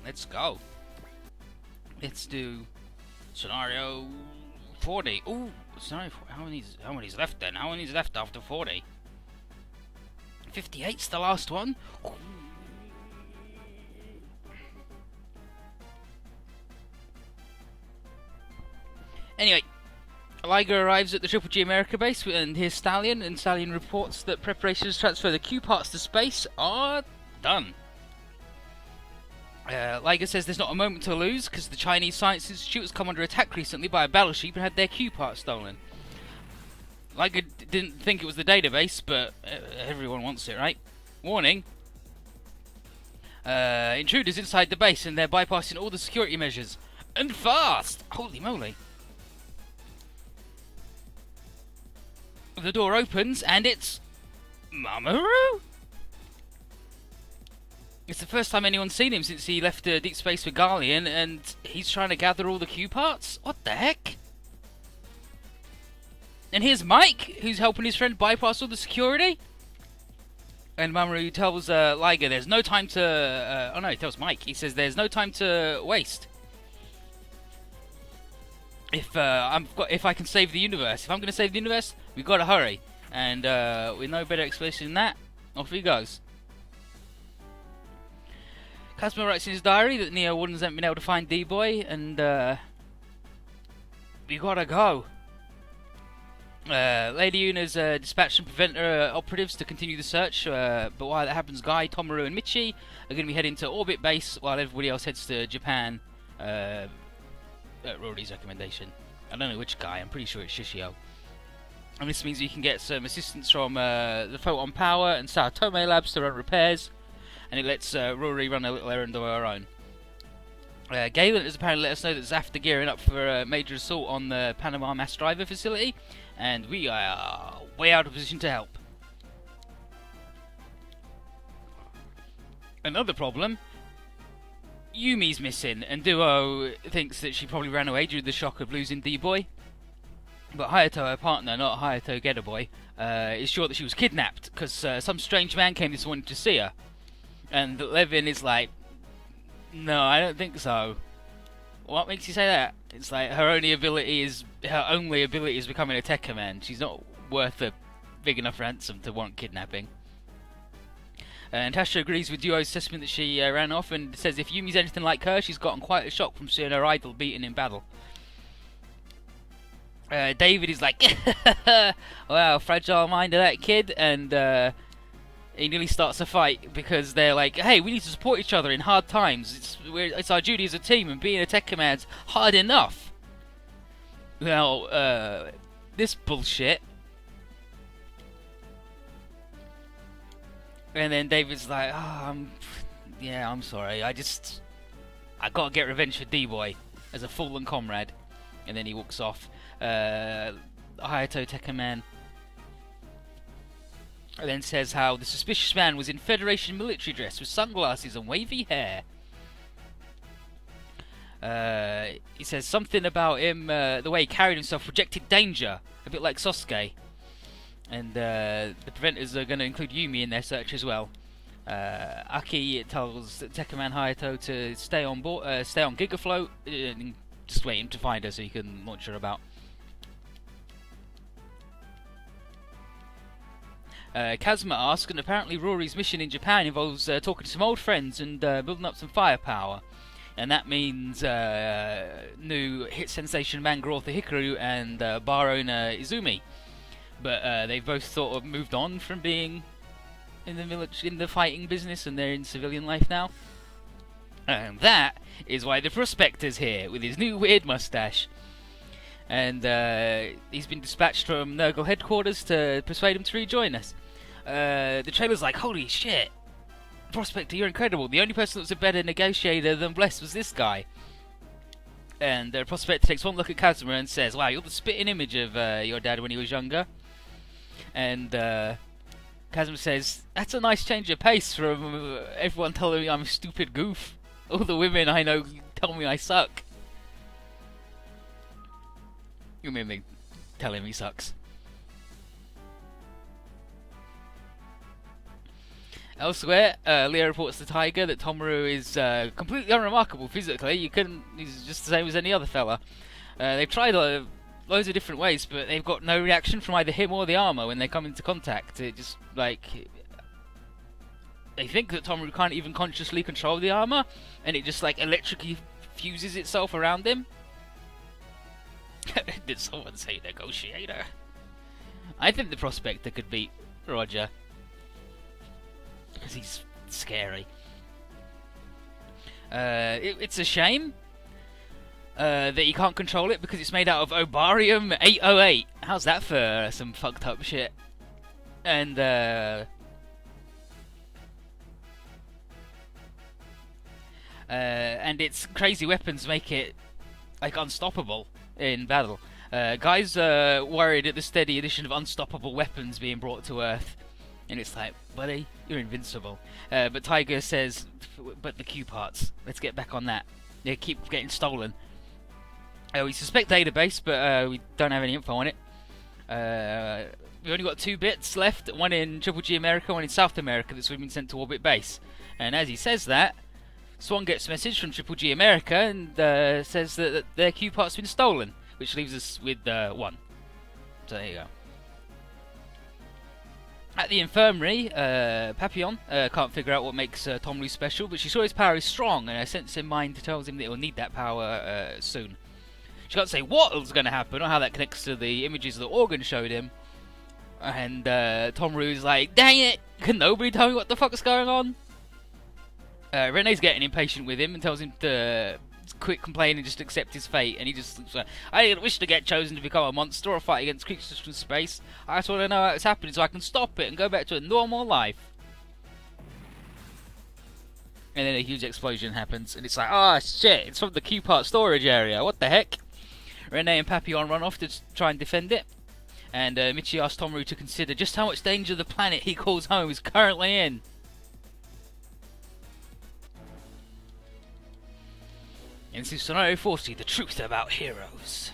let's go. Let's do scenario 40. Ooh, scenario 40. How many's left then? How many's left after 40? 58's the last one. Ooh. Anyway, Liger arrives at the Triple G America base and here's Stallion, and Stallion reports that preparations to transfer the Q parts to space are done. Liger says there's not a moment to lose because the Chinese Science Institute has come under attack recently by a battleship and had their Q parts stolen. Liger didn't think it was the database, but everyone wants it, right? Warning. Intruders inside the base and they're bypassing all the security measures. And fast! Holy moly. The door opens and it's Mamoru? It's the first time anyone's seen him since he left deep space with Garlean, and he's trying to gather all the Q parts? What the heck? And here's Mike, who's helping his friend bypass all the security. And Mamoru tells Liger there's no time to... oh no, he tells Mike. He says there's no time to waste. If I can save the universe, if I'm going to save the universe, we've got to hurry. And with no better explanation than that, off he goes. Kazuma writes in his diary that Neo Wardens haven't been able to find D-Boy, and we gotta go. Lady Una's dispatched some Preventer operatives to continue the search, but while that happens, Guy, Tomaru and Michi are going to be heading to Orbit Base while everybody else heads to Japan at Rory's recommendation. I don't know which Guy, I'm pretty sure it's Shishio. And this means we can get some assistance from the Photon Power and Saotome Labs to run repairs, and it lets Rory run a little errand of her own. Galen has apparently let us know that Zaft are gearing up for a major assault on the Panama Mass Driver facility, and we are way out of position to help. Another problem, Yumi's missing, and Duo thinks that she probably ran away due to the shock of losing D-Boy. But Hayato, her partner, not Hayato Getter-Boy, is sure that she was kidnapped, because some strange man came this morning to see her. And Levin is like, no, I don't think so. What makes you say that? It's like her only ability is becoming a tech command. She's not worth a big enough ransom to warrant kidnapping. And Tasha agrees with Duo's assessment that she ran off, and says if Yumi's anything like her, she's gotten quite a shock from seeing her idol beaten in battle. David is like, wow, fragile mind of that kid, and he nearly starts a fight because they're like, hey, we need to support each other in hard times. It's our duty as a team, and being a tech command's hard enough. Well, this bullshit. And then David's like, yeah, I'm sorry. I gotta get revenge for D-Boy as a fallen comrade. And then he walks off. Hayato Tekkaman then says how the suspicious man was in Federation military dress with sunglasses and wavy hair. He says something about him, the way he carried himself projected danger, a bit like Sosuke. And the Preventers are going to include Yumi in their search as well. Aki tells Tekkaman Hayato to stay on board, stay on Gigafloat, and just waiting to find her so he can launch her about. Kazuma asks, and apparently Rory's mission in Japan involves talking to some old friends and building up some firepower. And that means new hit sensation manga author Hikaru and bar owner Izumi. But they've both sort of moved on from being in the fighting business, and they're in civilian life now. And that is why the Prospector's here, with his new weird mustache. And he's been dispatched from Nurgle headquarters to persuade him to rejoin us. The trailer's like, holy shit, Prospector, you're incredible. The only person that was a better negotiator than Bless was this guy. And Prospector takes one look at Kazuma and says, wow, you're the spitting image of your dad when he was younger. And Kazuma says, that's a nice change of pace from everyone telling me I'm a stupid goof. All the women I know tell me I suck. You mean me telling me sucks. Elsewhere, Leo reports to Tiger that Tomaru is completely unremarkable physically. He's just the same as any other fella. They've tried loads of different ways, but they've got no reaction from either him or the armor when they come into contact. It just, like, they think that Tomaru can't even consciously control the armor, and it just, like, electrically fuses itself around him. Did someone say negotiator? I think the Prospector could beat Roger, because he's scary. It's a shame that you can't control it because it's made out of Obarium 808. How's that for some fucked up shit? And its crazy weapons make it, like, unstoppable in battle. Guys are worried at the steady addition of unstoppable weapons being brought to Earth. And it's like, buddy, you're invincible. But Tiger says, but the Q parts, let's get back on that. They keep getting stolen. We suspect database, but we don't have any info on it. We've only got 2 bits left, one in Triple G America, one in South America, that's been sent to orbit base. And as he says that, Swan gets a message from Triple G America and says that their Q part's been stolen, which leaves us with 1. So there you go. At the infirmary, Papillon can't figure out what makes Tomaru special, but she saw his power is strong, and her sense in mind tells him that he'll need that power soon. She can't say what's going to happen or how that connects to the images that Organ showed him. And Tomaru's like, dang it, can nobody tell me what the fuck's going on? Renee's getting impatient with him and tells him to quit complaining and just accept his fate. And he just looks like, I didn't wish to get chosen to become a monster or fight against creatures from space. I just want to know how it's happening so I can stop it and go back to a normal life. And then a huge explosion happens, and it's like, oh shit, it's from the Q-part storage area, what the heck? Renee and Papillon run off to try and defend it, and Michi asks Tomaru to consider just how much danger the planet he calls home is currently in. And this is Scenario 40, the truth about heroes.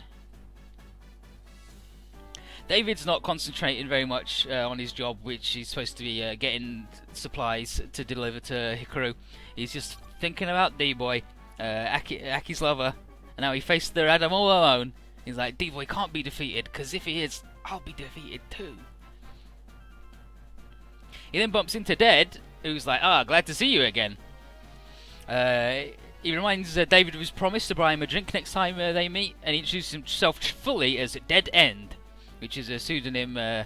David's not concentrating very much on his job, which he's supposed to be getting supplies to deliver to Hikaru. He's just thinking about D-Boy, Aki's lover, and now he faced the Adam all alone. He's like, D-Boy can't be defeated, because if he is, I'll be defeated too. He then bumps into Dead, who's like, glad to see you again. He reminds David of his promise to buy him a drink next time they meet, and he introduces himself fully as Dead End, which is a pseudonym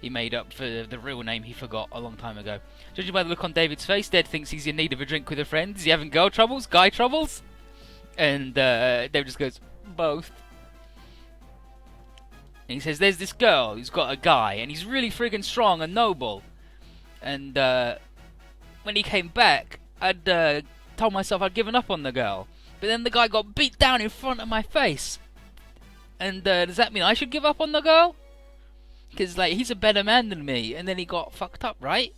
he made up for the real name he forgot a long time ago. Judging by the look on David's face, Dead thinks he's in need of a drink with a friend. Is he having girl troubles? Guy troubles? And David just goes, both. And he says, there's this girl who's got a guy, and he's really friggin' strong and noble. And when he came back, I'd told myself I'd given up on the girl. But then the guy got beat down in front of my face. And does that mean I should give up on the girl? Because, like, he's a better man than me, and then he got fucked up, right?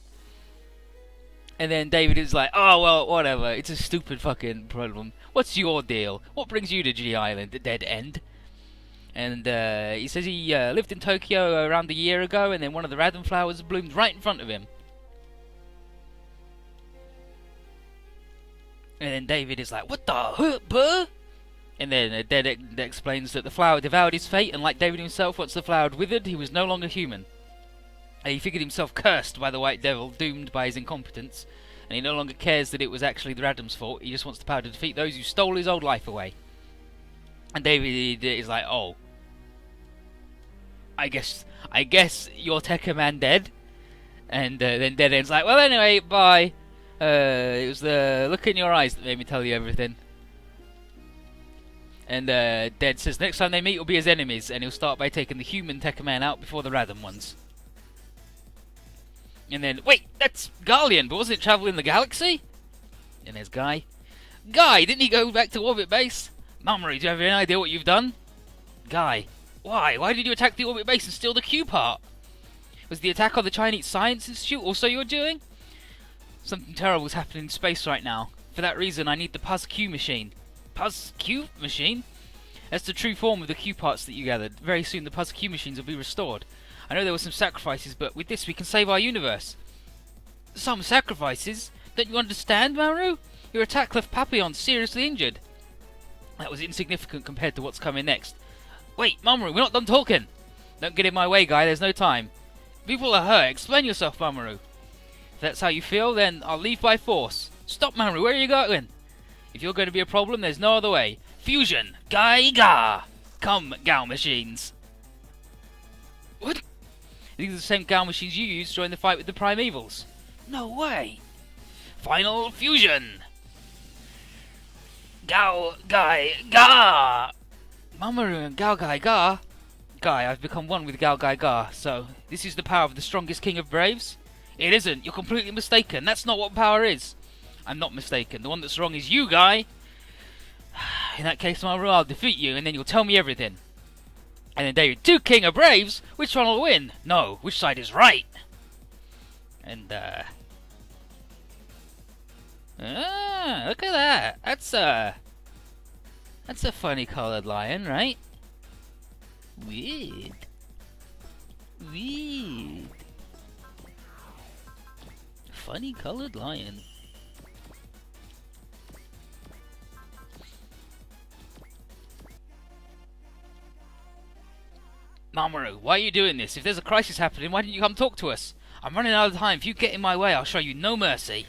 And then David is like, oh, well, whatever, it's a stupid fucking problem. What's your deal? What brings you to G Island, the Dead End? And he says he lived in Tokyo around a year ago, and then one of the radon flowers bloomed right in front of him. And then David is like, what the hoot, buh? And then Dead explains that the flower devoured his fate, and like David himself, once the flower had withered, he was no longer human. And he figured himself cursed by the White Devil, doomed by his incompetence, and he no longer cares that it was actually the Radham's fault. He just wants the power to defeat those who stole his old life away. And David is like, oh, I guess you're Tekka Man dead. And then Dead End's like, well, anyway, bye. It was the look in your eyes that made me tell you everything. And Dead says next time they meet will be as enemies, and he'll start by taking the human Tekka Man out before the Radham ones. And then, wait, that's Garlean, but wasn't it traveling the galaxy? And there's Guy. Guy, didn't he go back to orbit base? Mamoru, do you have any idea what you've done? Guy, why? Why did you attack the orbit base and steal the Q part? Was the attack on the Chinese Science Institute also you're doing? Something terrible is happening in space right now. For that reason, I need the Puz-Q machine. Puz-Q machine? That's the true form of the Q parts that you gathered. Very soon the Puz-Q machines will be restored. I know there were some sacrifices, but with this we can save our universe. Some sacrifices? Don't you understand, Mamoru? Your attack left Papillon seriously injured. That was insignificant compared to what's coming next. Wait, Mamoru, we're not done talking! Don't get in my way, guy, there's no time. People are hurt. Explain yourself, Mamoru. If that's how you feel, then I'll leave by force. Stop, Mamoru, where are you going? If you're going to be a problem, there's no other way. Fusion! Gaiga! Come, Gao machines. What? These are the same Gao machines you used during the fight with the Primevals. No way! Final fusion! Gao Gai Ga! Mamoru and Gao Gai Ga? Guy, I've become one with Gao Gai Ga, so this is the power of the strongest king of braves? It isn't, you're completely mistaken, that's not what power is. I'm not mistaken, the one that's wrong is you, Guy. In that case, Mamoru, I'll defeat you, and then you'll tell me everything. And then David, 2 king of braves? Which one will win? No, which side is right? And, look at that. That's a funny coloured lion, right? Weird. Weird. Funny coloured lion. Mamoru, why are you doing this? If there's a crisis happening, why didn't you come talk to us? I'm running out of time. If you get in my way, I'll show you no mercy.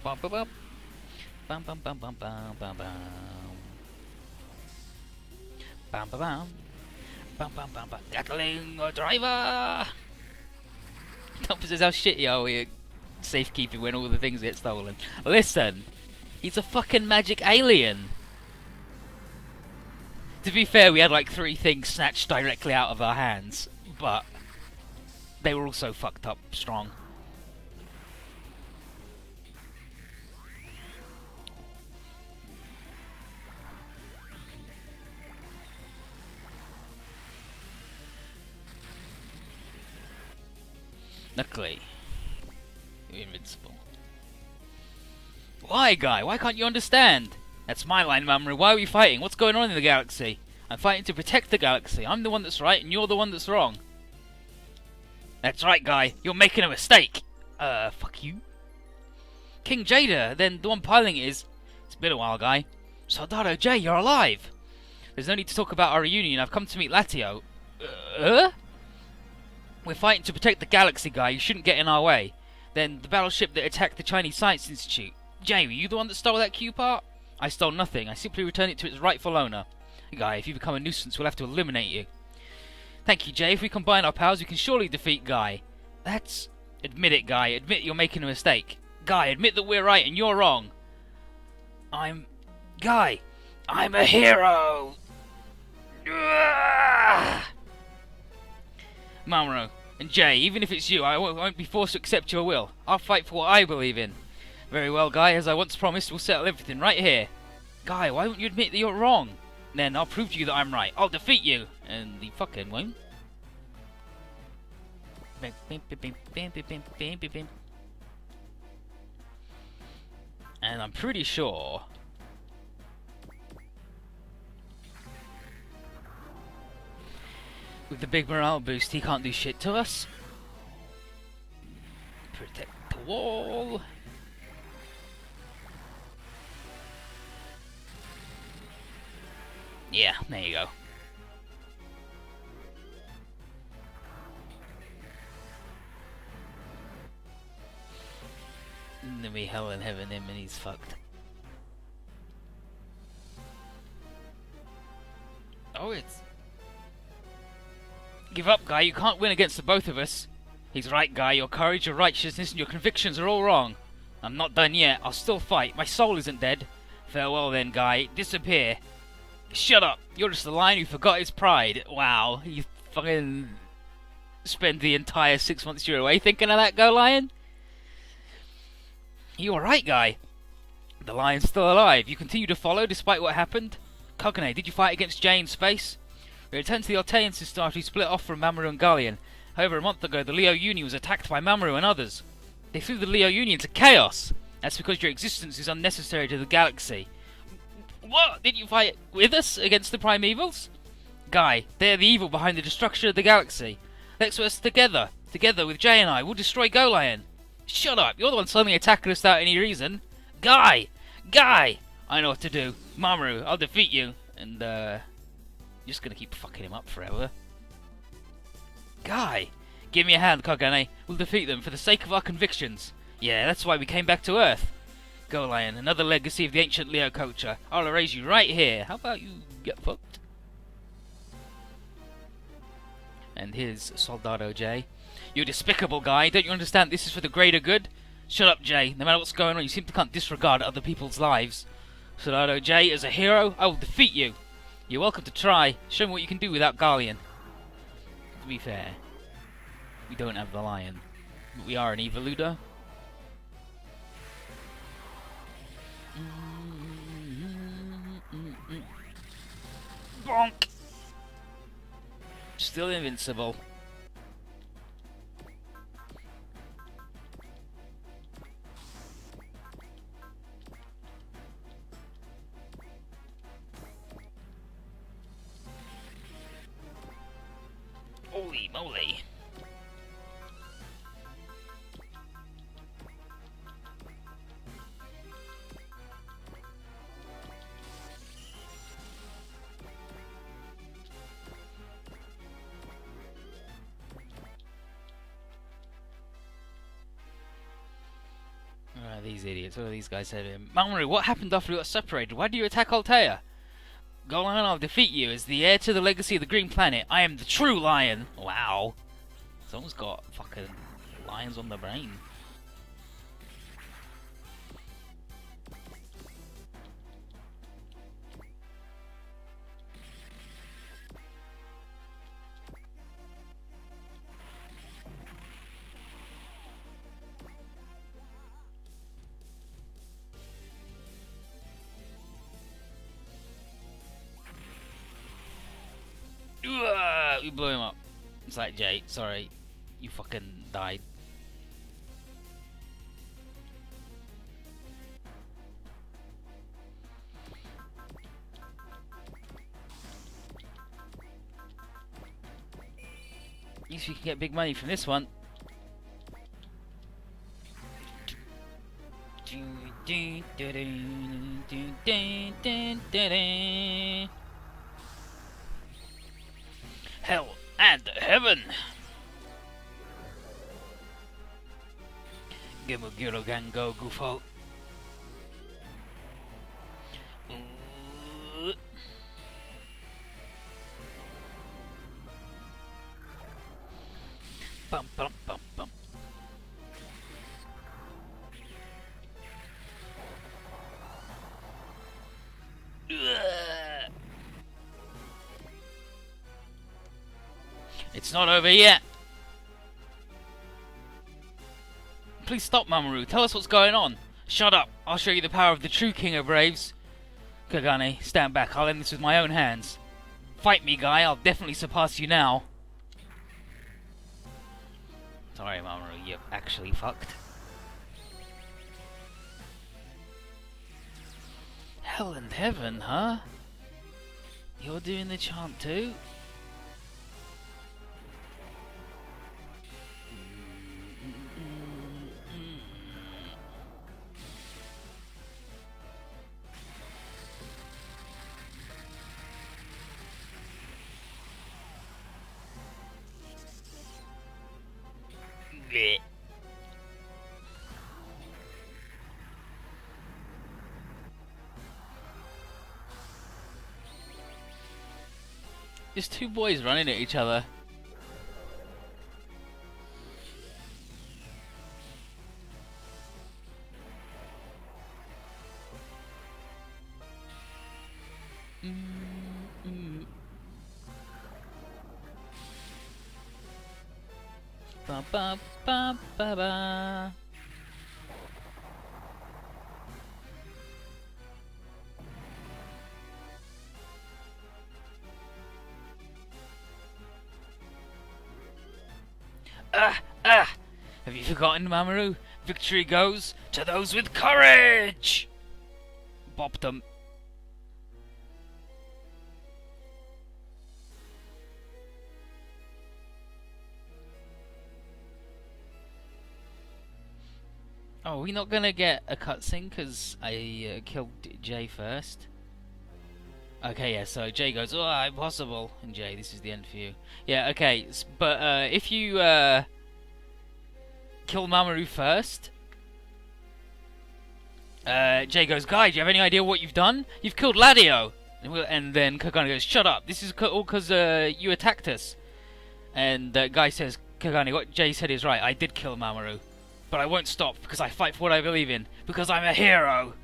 Bum, bum, bum. Bum, bum, bum, bum, bum, bum, bum. Bum, bum, bum. Bum, bum, bum, bum. Gatling driver! Don't says how shitty are we at safekeeping when all the things get stolen. Listen! He's a fucking magic alien! To be fair, we had like 3 things snatched directly out of our hands, but they were also fucked up strong. Luckily, you're invincible. Why, Guy? Why can't you understand? That's my line, Mamoru. Why are we fighting? What's going on in the galaxy? I'm fighting to protect the galaxy. I'm the one that's right, and you're the one that's wrong. That's right, Guy. You're making a mistake. Fuck you. King Jada, then the one piloting it is... It's been a while, Guy. Soldado J, you're alive. There's no need to talk about our reunion. I've come to meet Latio. We're fighting to protect the galaxy, Guy. You shouldn't get in our way. Then the battleship that attacked the Chinese Science Institute. Jay, were you the one that stole that Q part? I stole nothing. I simply returned it to its rightful owner. Guy, if you become a nuisance, we'll have to eliminate you. Thank you, Jay. If we combine our powers, we can surely defeat Guy. That's... Admit it, Guy. Admit you're making a mistake. Guy, admit that we're right and you're wrong. Guy, I'm a hero! Mamoru, and Jay, even if it's you, I won't be forced to accept your will. I'll fight for what I believe in. Very well, Guy, as I once promised, we'll settle everything right here. Guy, why won't you admit that you're wrong? Then I'll prove to you that I'm right. I'll defeat you! And he fucking won't. And I'm pretty sure... with the big morale boost, he can't do shit to us. Protect the wall. Yeah, there you go. And then we hell in heaven him and he's fucked. Oh, it's... Give up, Guy. You can't win against the both of us. He's right, Guy. Your courage, your righteousness, and your convictions are all wrong. I'm not done yet. I'll still fight. My soul isn't dead. Farewell then, Guy. Disappear. Shut up. You're just a lion who forgot his pride. Wow. You fucking spend the entire 6 months you're away thinking of that, Go Lion? You alright, Guy? The lion's still alive. You continue to follow despite what happened? Kogane, did you fight against Jay in space? We returned to the Altean system after we split off from Mamoru and Galleon. However, a month ago, the Leo Union was attacked by Mamoru and others. They threw the Leo Union to chaos. That's because your existence is unnecessary to the galaxy. What? Did you fight with us against the Primevals? Guy, they're the evil behind the destruction of the galaxy. Let's work together. Together with Jay and I, we'll destroy Golion. Shut up, you're the one suddenly attacking us without any reason. Guy! Guy! I know what to do. Mamoru, I'll defeat you. And, you're just gonna keep fucking him up forever. Guy! Give me a hand, Kagane. We'll defeat them for the sake of our convictions. Yeah, that's why we came back to Earth. Golion, another legacy of the ancient Leo culture. I'll erase you right here. How about you get fucked? And here's Soldado J. You despicable guy, don't you understand this is for the greater good? Shut up, Jay. No matter what's going on, you simply can't disregard other people's lives. Soldado J, as a hero, I will defeat you. You're welcome to try. Show me what you can do without Golion. To be fair, we don't have the lion, but we are an evoluder. Bonk! Still invincible. Holy moly. These idiots, what do these guys say to him? Mamoru, what happened after we got separated? Why do you attack Altea? Golion, I'll defeat you as the heir to the legacy of the Green Planet. I am the true lion. Wow. Someone's got fucking lions on the brain. We blew him up. It's like, Jay, sorry, you fucking died. At least we can get big money from this one. Hell and heaven! Gemugiro Gango Gufo. Bum bum bum bum. It's not over yet. Please stop, Mamoru. Tell us what's going on. Shut up. I'll show you the power of the true King of Braves. Kagane, stand back. I'll end this with my own hands. Fight me, guy. I'll definitely surpass you now. Sorry, Mamoru. You're actually fucked. Hell and heaven, huh? You're doing the chant too? There's two boys running at each other. Ba ba ba ba ba. Have you forgotten, Mamoru? Victory goes to those with courage! Bop them. Oh, we're not gonna get a cutscene because I killed Jay first. Okay, yeah, so Jay goes, oh, impossible. And Jay, this is the end for you. Yeah, okay, but if you kill Mamoru first, Jay goes, guy, do you have any idea what you've done? You've killed Ladio! And then Kagane goes, shut up, this is all because you attacked us. And Guy says, Kagane, what Jay said is right, I did kill Mamoru. But I won't stop, because I fight for what I believe in. Because I'm a hero!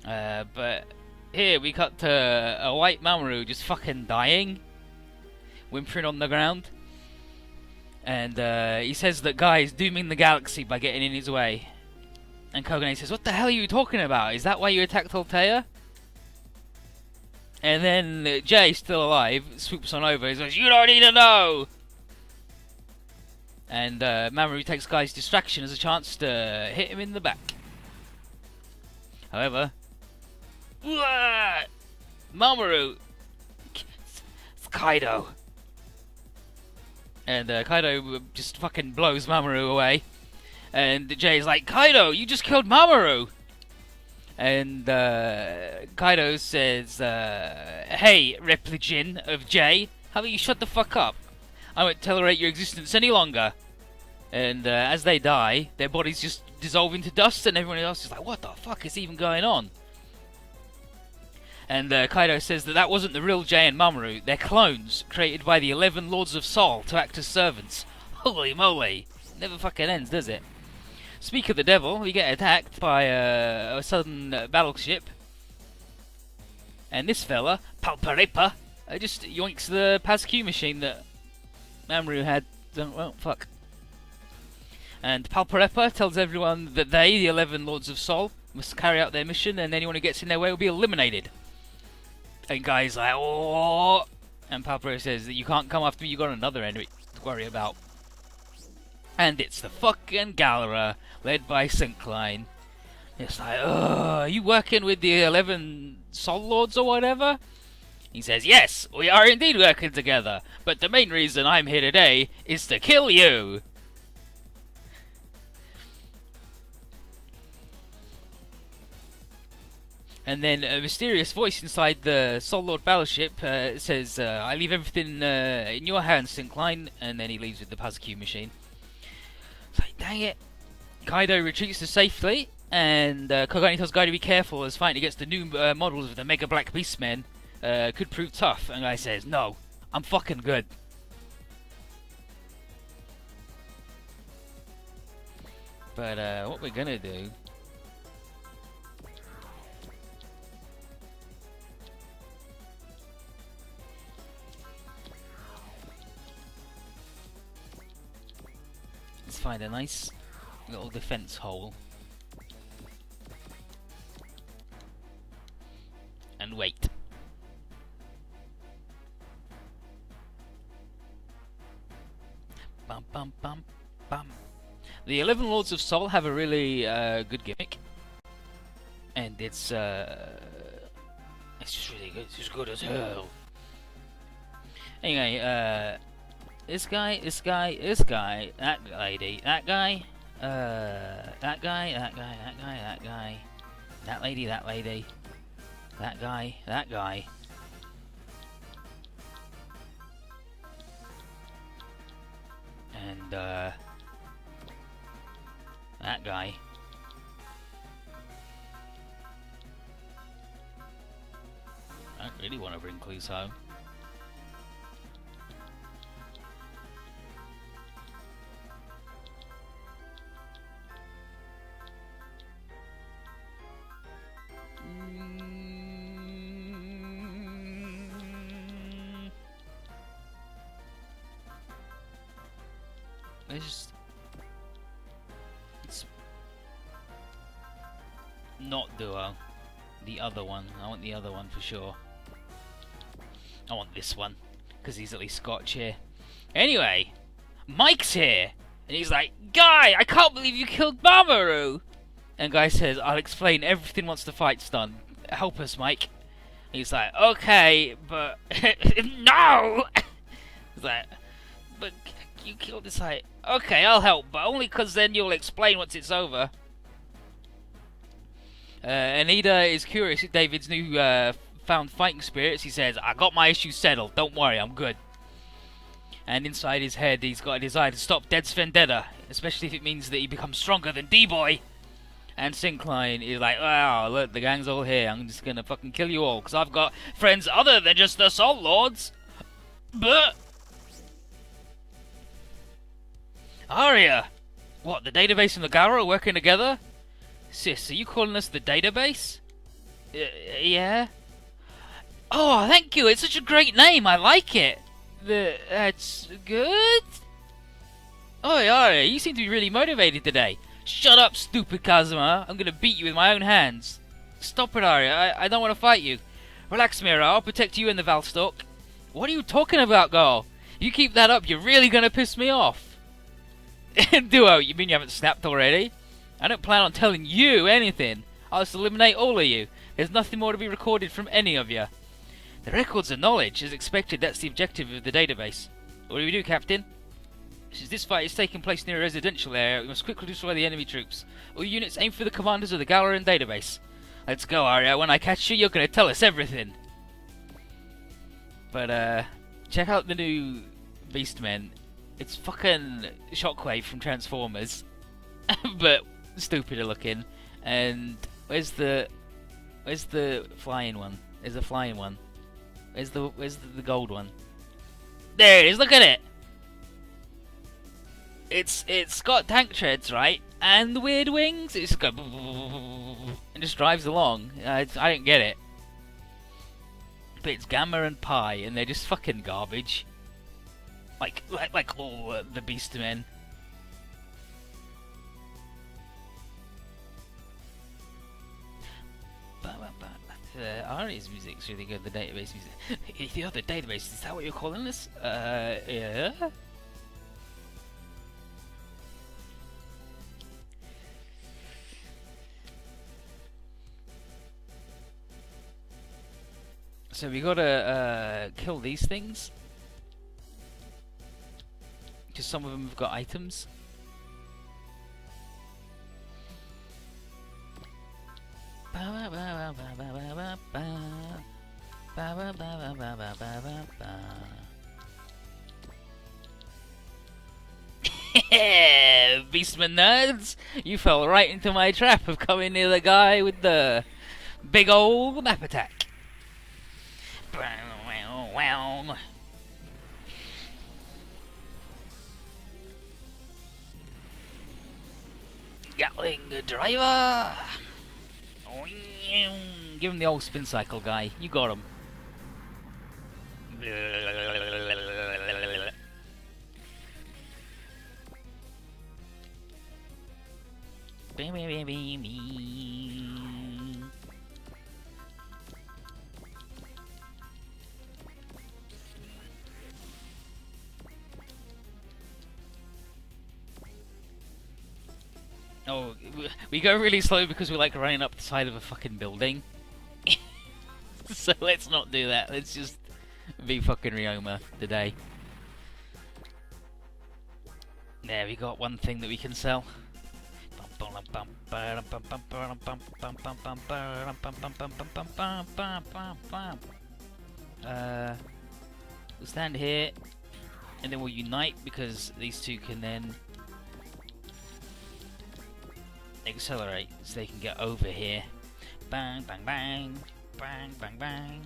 But here we cut to a white Mamoru just fucking dying, whimpering on the ground. And he says that Guy is dooming the galaxy by getting in his way. And Kogane says, what the hell are you talking about? Is that why you attacked Altea? And then Jay, still alive, swoops on over and says, you don't need to know! And Mamoru takes Guy's distraction as a chance to hit him in the back. However, Mamoru! It's Kaido! And Kaido just fucking blows Mamoru away. And Jay's like, Kaido, you just killed Mamoru! And Kaido says, hey, Replicant of Jay, how about you shut the fuck up? I won't tolerate your existence any longer. And as they die, their bodies just dissolve into dust, and everyone else is like, what the fuck is even going on? And Kaido says that wasn't the real Jay and Mamoru. They're clones, created by the 11 Lords of Sol to act as servants. Holy moly. Never fucking ends, does it? Speak of the devil, we get attacked by a sudden battleship. And this fella, Palparepa, just yoinks the PASQ machine that Mamoru had. Well, fuck. And Palparepa tells everyone that they, the 11 Lords of Sol, must carry out their mission, and anyone who gets in their way will be eliminated. And Guy's like, oh! And Palparepa says that you can't come after me, you got another enemy to worry about. And it's the fucking Galera, led by Syncline. It's like, are you working with the 11 Sol Lords or whatever? He says, yes, we are indeed working together, but the main reason I'm here today is to kill you! And then a mysterious voice inside the Sol Lord battleship says, I leave everything in your hands, Syncline, and then he leaves with the PASQ machine. It's like, dang it. Kaido retreats to safely, and Kogane tells Guy to be careful as fighting against the new models of the Mega Black Beastmen could prove tough, and Guy says, no, I'm fucking good. But what we're gonna do... Let's find a nice little defense hole. And wait. Bum bum bum bum. The 11 Lords of Sol have a really good gimmick. And it's just really good. It's as good as hell. Anyway, this guy, that lady, that guy, that guy, that lady, that guy, and that guy. I don't really want to bring clues home. It's not Duo. The other one. I want the other one for sure. I want this one, because he's at least Scotch here. Anyway, Mike's here! And he's like, Guy, I can't believe you killed Mamoru! And Guy says, I'll explain everything once the fight's done. Help us, Mike. He's like, okay, but... no! He's like, but You killed this height. Okay, I'll help, but only because then you'll explain once it's over. Anita is curious at David's new found fighting spirits. He says, I got my issues settled. Don't worry, I'm good. And inside his head, he's got a desire to stop Dead's vendetta, especially if it means that he becomes stronger than D-Boy. And Syncline is like, wow, look, the gang's all here. I'm just gonna fucking kill you all, because I've got friends other than just the Soul Lords. But Arya! What, the database and the Gara are working together? Sis, are you calling us the database? Yeah? Oh, thank you, it's such a great name, I like it. That's good? Oh, Arya, you seem to be really motivated today. Shut up, stupid Kazuma. I'm gonna beat you with my own hands. Stop it, Arya. I don't want to fight you. Relax, Mira. I'll protect you and the Valstalk. What are you talking about, girl? You keep that up, you're really gonna piss me off. Duo, you mean you haven't snapped already? I don't plan on telling you anything. I'll just eliminate all of you. There's nothing more to be recorded from any of you. The records of knowledge. As expected, that's the objective of the database. What do we do, Captain? Since this fight is taking place near a residential area, we must quickly destroy the enemy troops. All units aim for the commanders of the Galaran database. Let's go, Arya. When I catch you, you're going to tell us everything. But, check out the new Beastmen. It's fucking Shockwave from Transformers. But stupider looking. And where's the flying one? There's a flying one. Where's the gold one? There it is, look at it! It's got tank treads, right? And the weird wings. It's got and just drives along. I don't get it. But it's Gamma and Pi, and they're just fucking garbage. Like all the Beastmen. Ari's music's really good. The database music. The other database. Is that what you're calling this? Yeah. So we gotta kill these things, because some of them have got items. Beastman nerds, you fell right into my trap of coming near the guy with the big old map attack. Gatling driver! Give him the old spin cycle, guy. You got him. Oh, we go really slow because we're like running up the side of a fucking building. So let's not do that. Let's just be fucking Ryoma today. There, we got one thing that we can sell. We'll stand here, and then we'll unite because these two can then accelerate, so they can get over here. Bang, bang, bang, bang, bang, bang,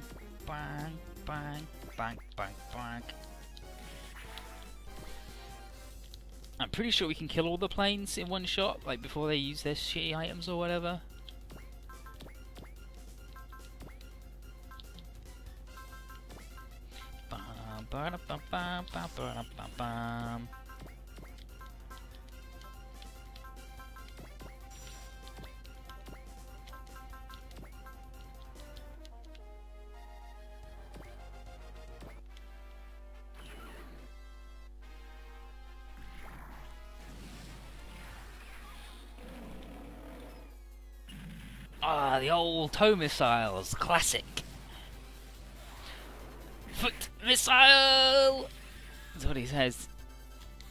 bang, bang, bang, bang, bang. I'm pretty sure we can kill all the planes in one shot, like before they use their shitty items or whatever. Ah, the old tow missiles, classic. Foot missile! That's what he says.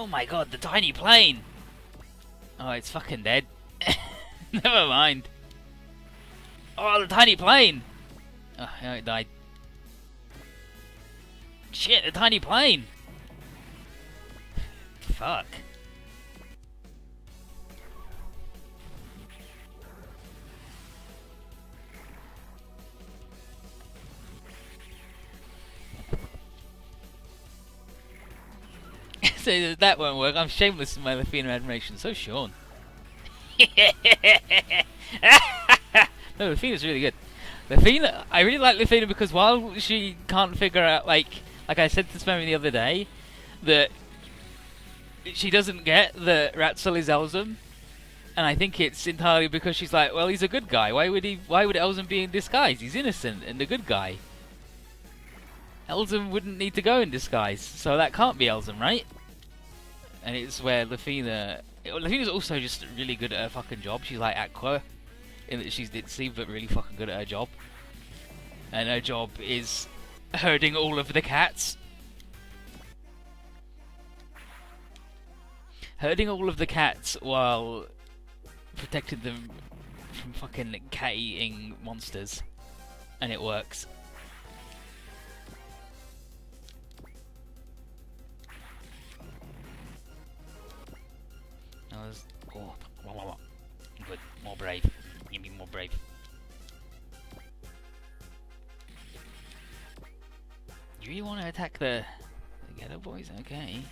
Oh my god, the tiny plane! Oh, it's fucking dead. Never mind. Oh, the tiny plane! Oh, yeah, it died. Shit, the tiny plane! Fuck. So that won't work. I'm shameless in my Lafina admiration. So Sean. No, Lafina's really good. Lafina, I really like Lafina because while she can't figure out, like I said to Spammy the other day, that she doesn't get that Ratzel is Elzum, and I think it's entirely because she's like, well, he's a good guy. Why would Elzum be in disguise? He's innocent and a good guy. Elzum wouldn't need to go in disguise, so that can't be Elzum, right? And it's where Lafina's also just really good at her fucking job. She's like Aqua, in that she's ditsy but really fucking good at her job. And her job is herding all of the cats. Herding all of the cats while protecting them from fucking cat-eating monsters. And it works. Oh, good. More brave. Give me more brave. You really want to attack the ghetto boys? Okay.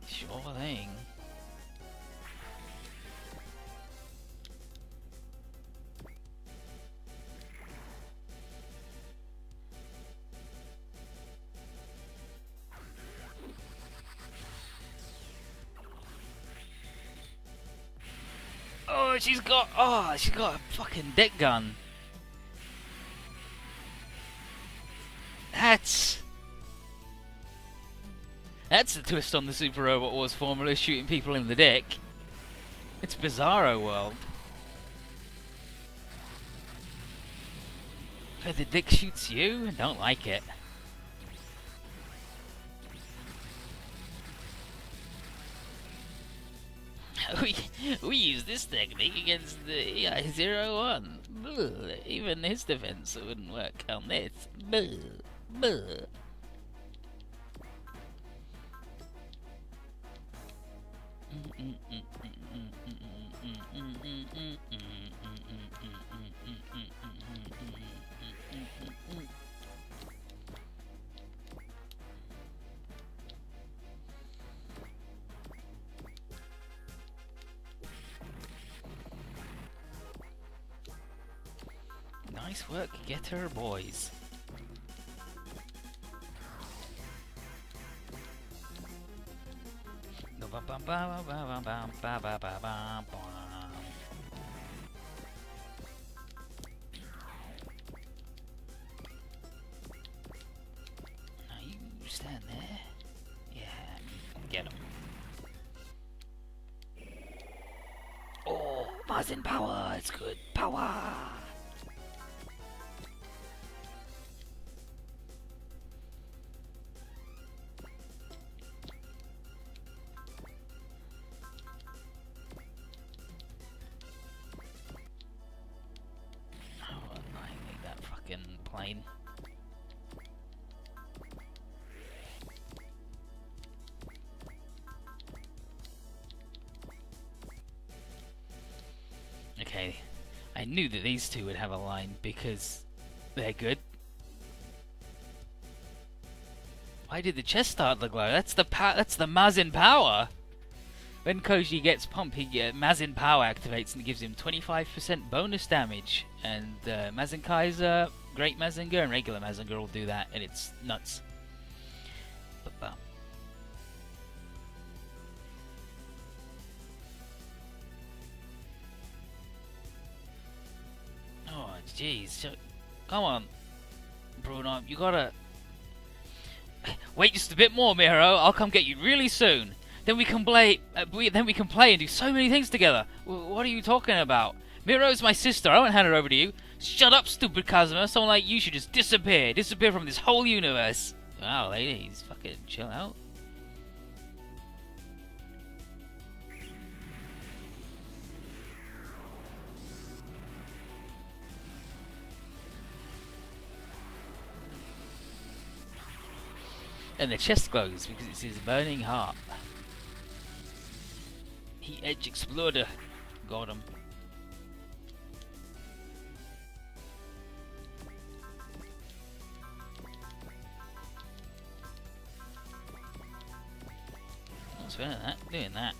Sure thing. Oh, she's got a fucking deck gun. That's the twist on the Super Robot Wars formula, shooting people in the dick. It's Bizarro World. Where the dick shoots you? Don't like it. We use this technique against the AI-01. Even his defense wouldn't work on this. Nice work, Getter boys. Now you stand there. Yeah, get him. Oh, Mazin power, it's good power. Plane. Okay, I knew that these two would have a line because they're good. Why did the chest start to glow? That's the Mazin power. When Koji gets pumped, Mazin power activates and it gives him 25% bonus damage. And Mazin Kaiser, Great Mazinger, and regular Mazinger will do that, and it's nuts. Oh, jeez. Come on, Bruno, you gotta... Wait just a bit more, Miro. I'll come get you really soon. Then we can play. And do so many things together. What are you talking about? Miro's my sister. I won't hand her over to you. Shut up, stupid Kazuma. Someone like you should just disappear from this whole universe. Wow, ladies, fucking chill out. And the chest glows because it's his burning heart. He edge exploder. Got him. What's that? Doing that.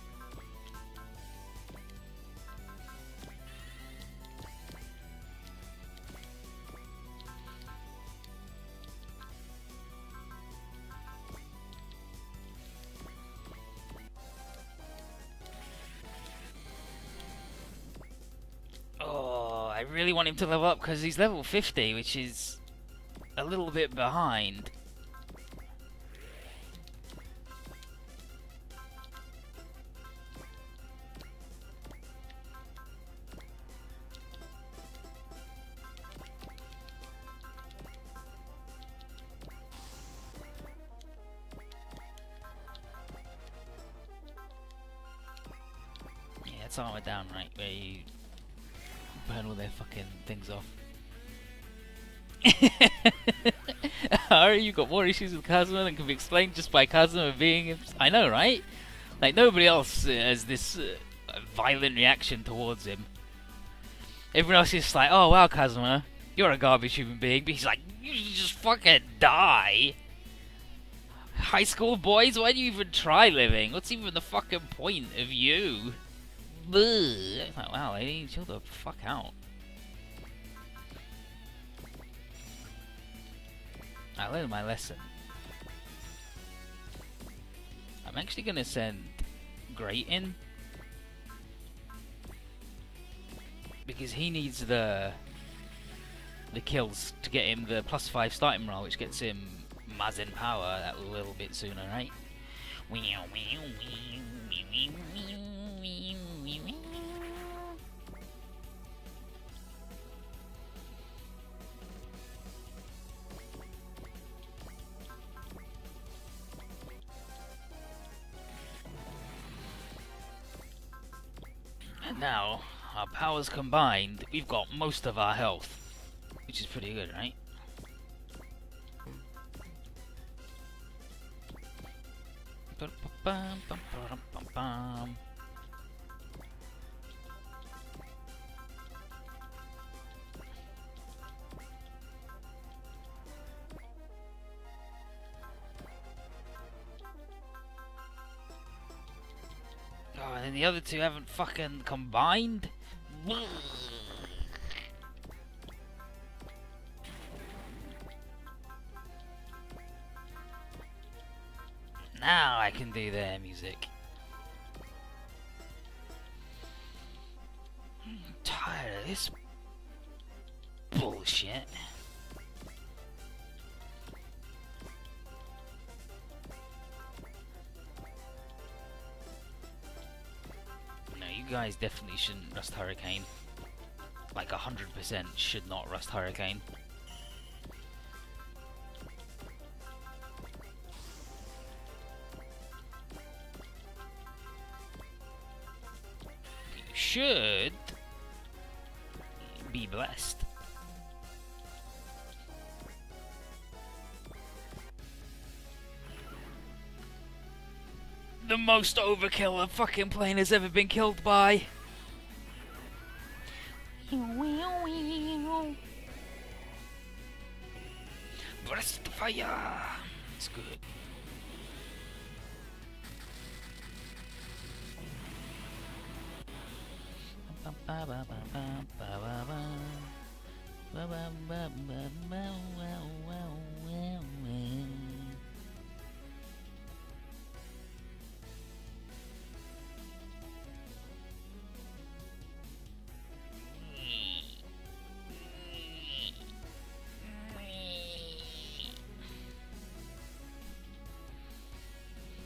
I really want him to level up because he's level 50, which is a little bit behind. Yeah, it's armor down, right, where you burn all their fucking things off. You've got more issues with Kazuma than can be explained just by Kazuma being... I know, right? Like, nobody else has this violent reaction towards him. Everyone else is just like, oh wow, Kazuma, you're a garbage human being. But he's like, you should just fucking die. High school boys, why do you even try living? What's even the fucking point of you? It's like, wow, lady, chill the fuck out. I learned my lesson. I'm actually gonna send Great in because he needs the kills to get him the +5 starting roll, which gets him Mazin power that little bit sooner, right? And now, our powers combined, we've got most of our health, which is pretty good, right? Oh, and then the other two haven't fucking combined? Now I can do their music. I'm tired of this bullshit. No, you guys definitely shouldn't Rust Hurricane. Like 100% should not Rust Hurricane. Should be blessed. The most overkill a fucking plane has ever been killed by. Burst fire. It's good.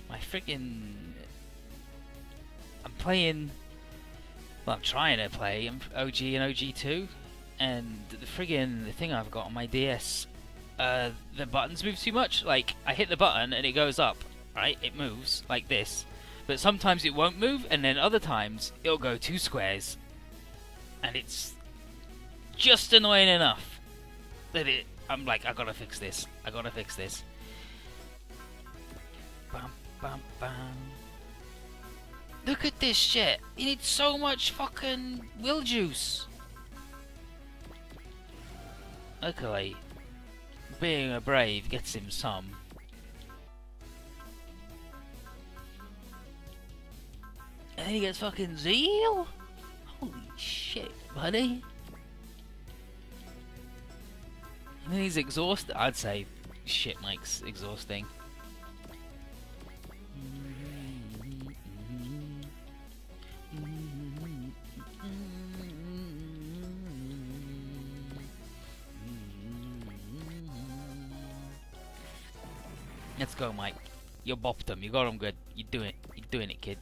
My freaking... I'm playing... Well, I'm trying to play OG and OG2, and the thing I've got on my DS, the buttons move too much. Like, I hit the button and it goes up, right? It moves like this, but sometimes it won't move, and then other times it'll go 2 squares, and it's just annoying enough that I'm like, I gotta fix this. I gotta fix this. bum, bum, bum. Look at this shit. He needs so much fucking will juice. Okay. Being a brave gets him some. And then he gets fucking zeal? Holy shit, buddy. And then he's exhausted. I'd say shit makes exhausting. Let's go, Mike. You bopped him. You got him good. You're doing it, kid.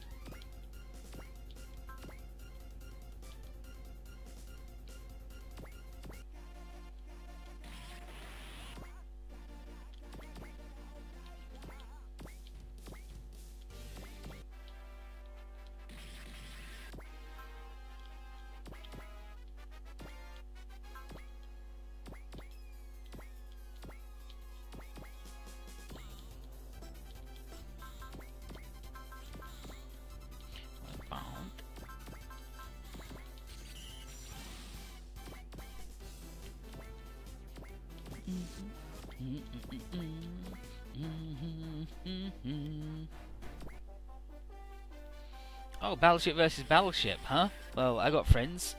Oh, Battleship versus Battleship, huh? Well, I got friends,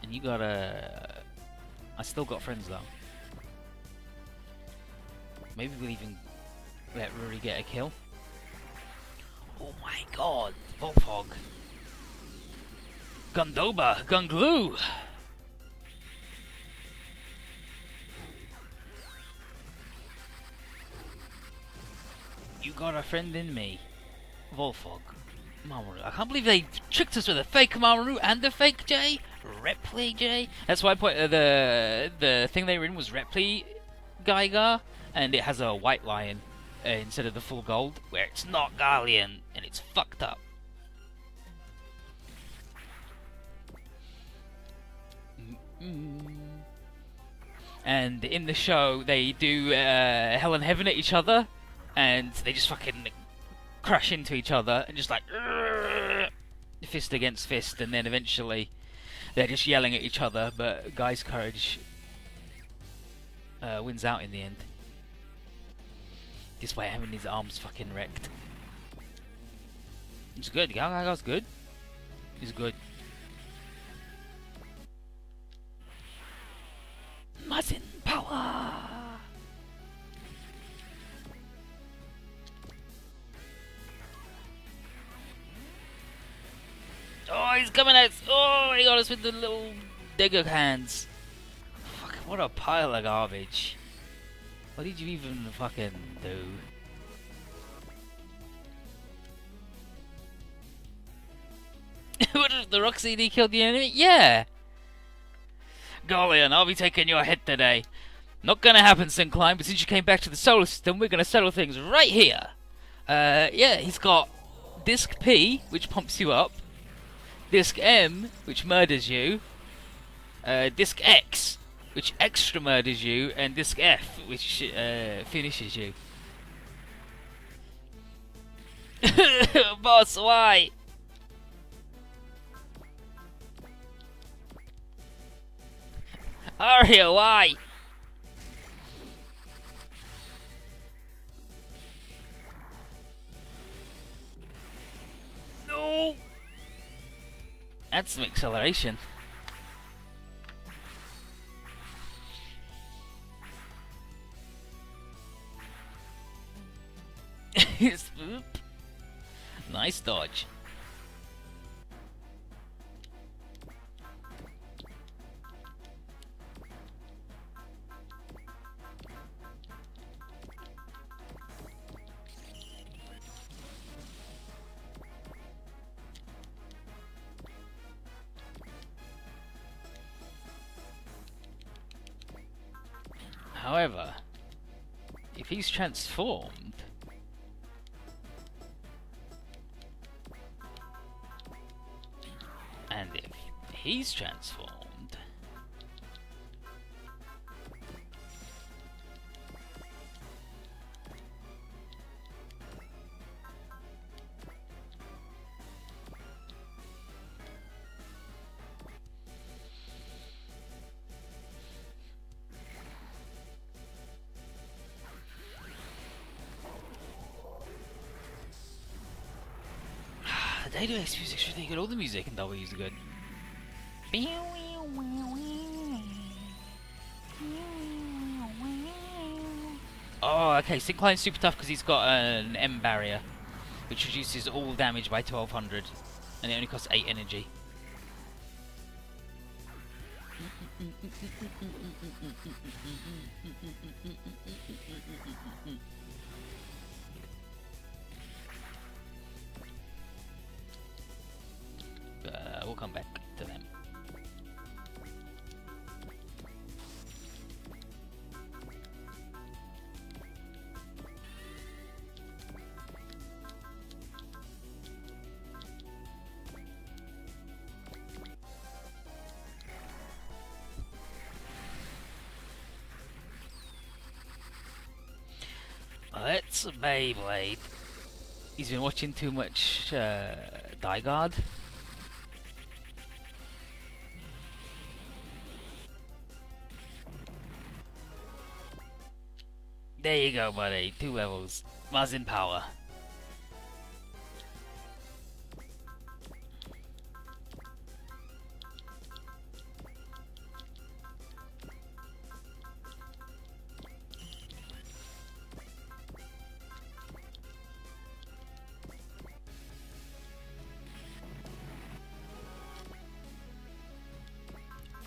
and you got I still got friends though. Maybe we'll even let Rory get a kill. Oh my god, Volfog. Gundoba, Gungloo! You got a friend in me, Volfog. Mamoru. I can't believe they tricked us with a fake Mamoru and a fake J. Repli J. That's why I put the thing they were in was Repli Geiger, and it has a white lion instead of the full gold, where it's not Galleon and it's fucked up. And in the show, they do Hell and Heaven at each other, and they just fucking crash into each other and just like fist against fist, and then eventually they're just yelling at each other, but Guy's courage wins out in the end. This way having his arms fucking wrecked. It's good. Guy's good. He's good. Mazin power. Oh, he's coming at us! Oh, he got us with the little digger hands. Fuck, what a pile of garbage. What did you even fucking do? What, the rock CD killed the enemy? Yeah! Galleon, I'll be taking your head today. Not gonna happen, Syncline, but since you came back to the solar system, we're gonna settle things right here. Yeah, he's got Disc P, which pumps you up. Disc M, which murders you. Disc X, which extra murders you. And Disc F, which finishes you. Boss, why? Aria, why? No! Add some acceleration. Swoop. Nice dodge. However, if he's transformed, and if he's transformed, they do X music's really good. All the music in W's are good. Oh, okay. Syncline's super tough because he's got an M barrier, which reduces all damage by 1200, and it only costs 8 energy. We'll come back to them. Let's Beyblade. He's been watching too much MNeidengard. There you go, buddy. 2 levels. Mazin power.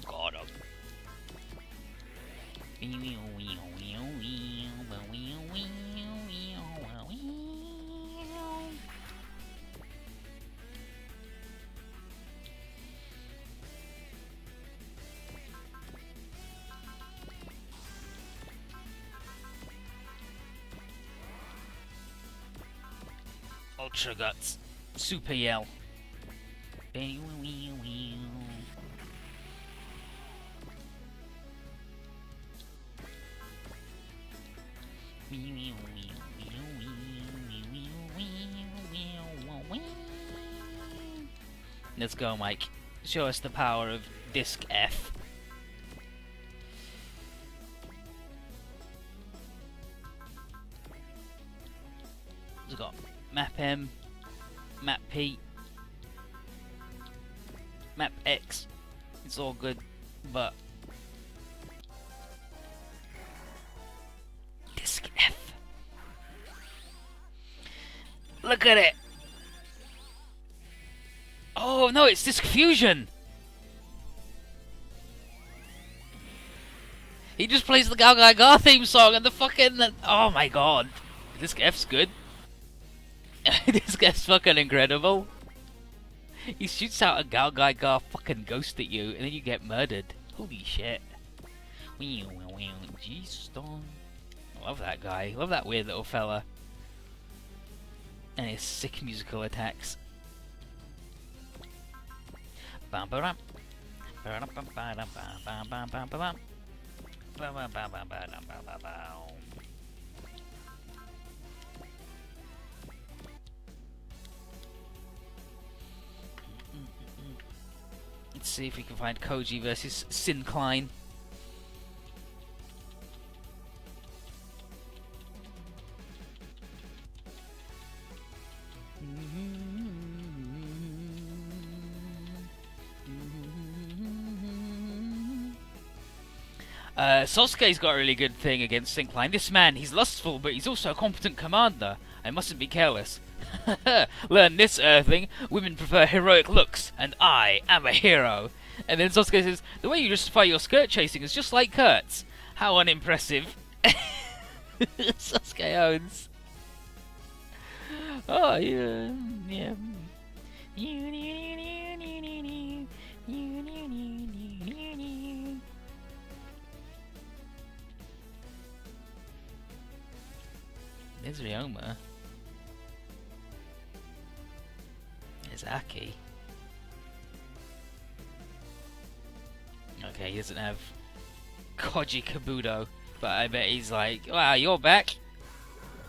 Got him. Ultra Guts. Super Yell. Let's go, Mike. Show us the power of Disc F. We've got Map M, Map P, Map X. It's all good, but Disc F. Look at it. Oh no, it's Disc Fusion. He just plays the Galgaga theme song and the fucking... Oh my god. Disc F's good. Disc F's fucking incredible. He shoots out a Galgaga fucking ghost at you and then you get murdered. Holy shit. G-Stone. I love that guy. Love that weird little fella. And his sick musical attacks. Bam ba ram. Let's see if we can find Koji versus Syncline. Sasuke's got a really good thing against Syncline. This man, he's lustful, but he's also a competent commander. I mustn't be careless. Learn this, Earthling. Women prefer heroic looks, and I am a hero. And then Sasuke says, the way you justify your skirt chasing is just like Kurt's. How unimpressive. Sasuke owns. Oh, yeah. Yeah. There's Ryoma. There's Aki. Okay, he doesn't have Koji Kabuto, but I bet he's like, wow, you're back?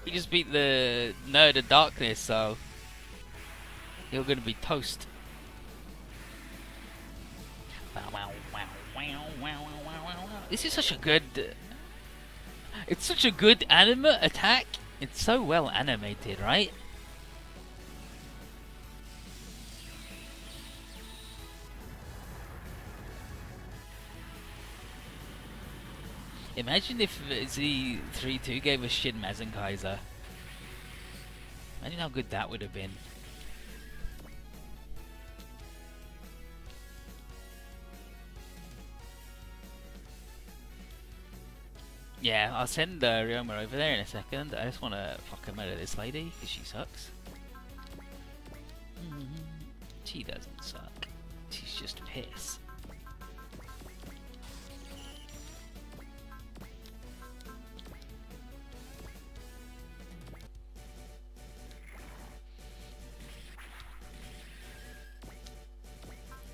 You just beat the Nerd of Darkness, so you're gonna be toast. This is such a good... It's such a good anime attack. It's so well animated, right? Imagine if Z3-2 gave us Shin Mazenkaiser. Imagine how good that would have been. Yeah, I'll send Ryoma over there in a second. I just want to fucking murder this lady, because she sucks. She doesn't suck. She's just piss.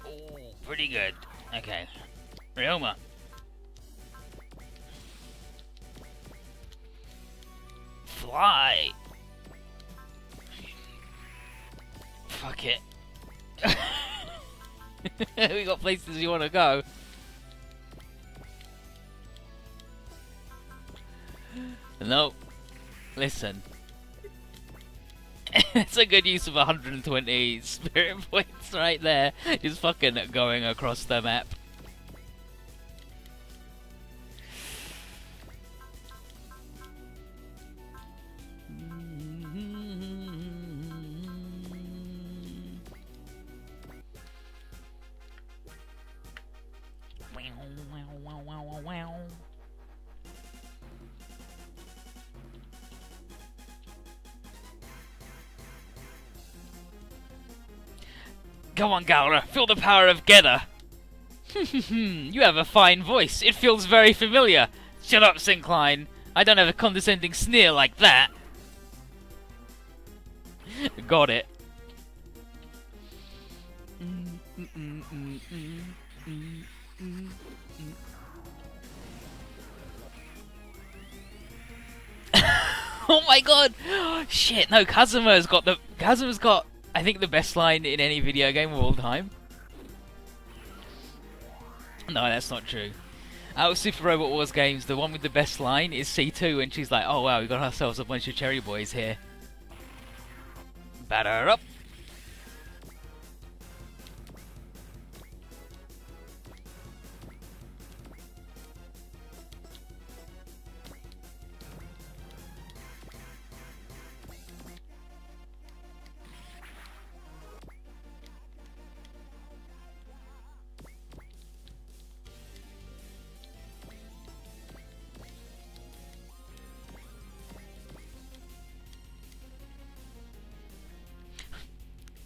Oh, pretty good. Okay. Ryoma. Fly! Fuck it. We got places you want to go. Nope. Listen. It's a good use of 120 spirit points right there. Just fucking going across the map. Come on, Gaura, feel the power of Gedda. You have a fine voice. It feels very familiar. Shut up, Syncline. I don't have a condescending sneer like that. Got it. Oh my god! Shit, no, Kazuma's got, I think, the best line in any video game of all time. No, that's not true. Out of Super Robot Wars games, the one with the best line is C2, and she's like, oh wow, we got ourselves a bunch of cherry boys here. Batter up!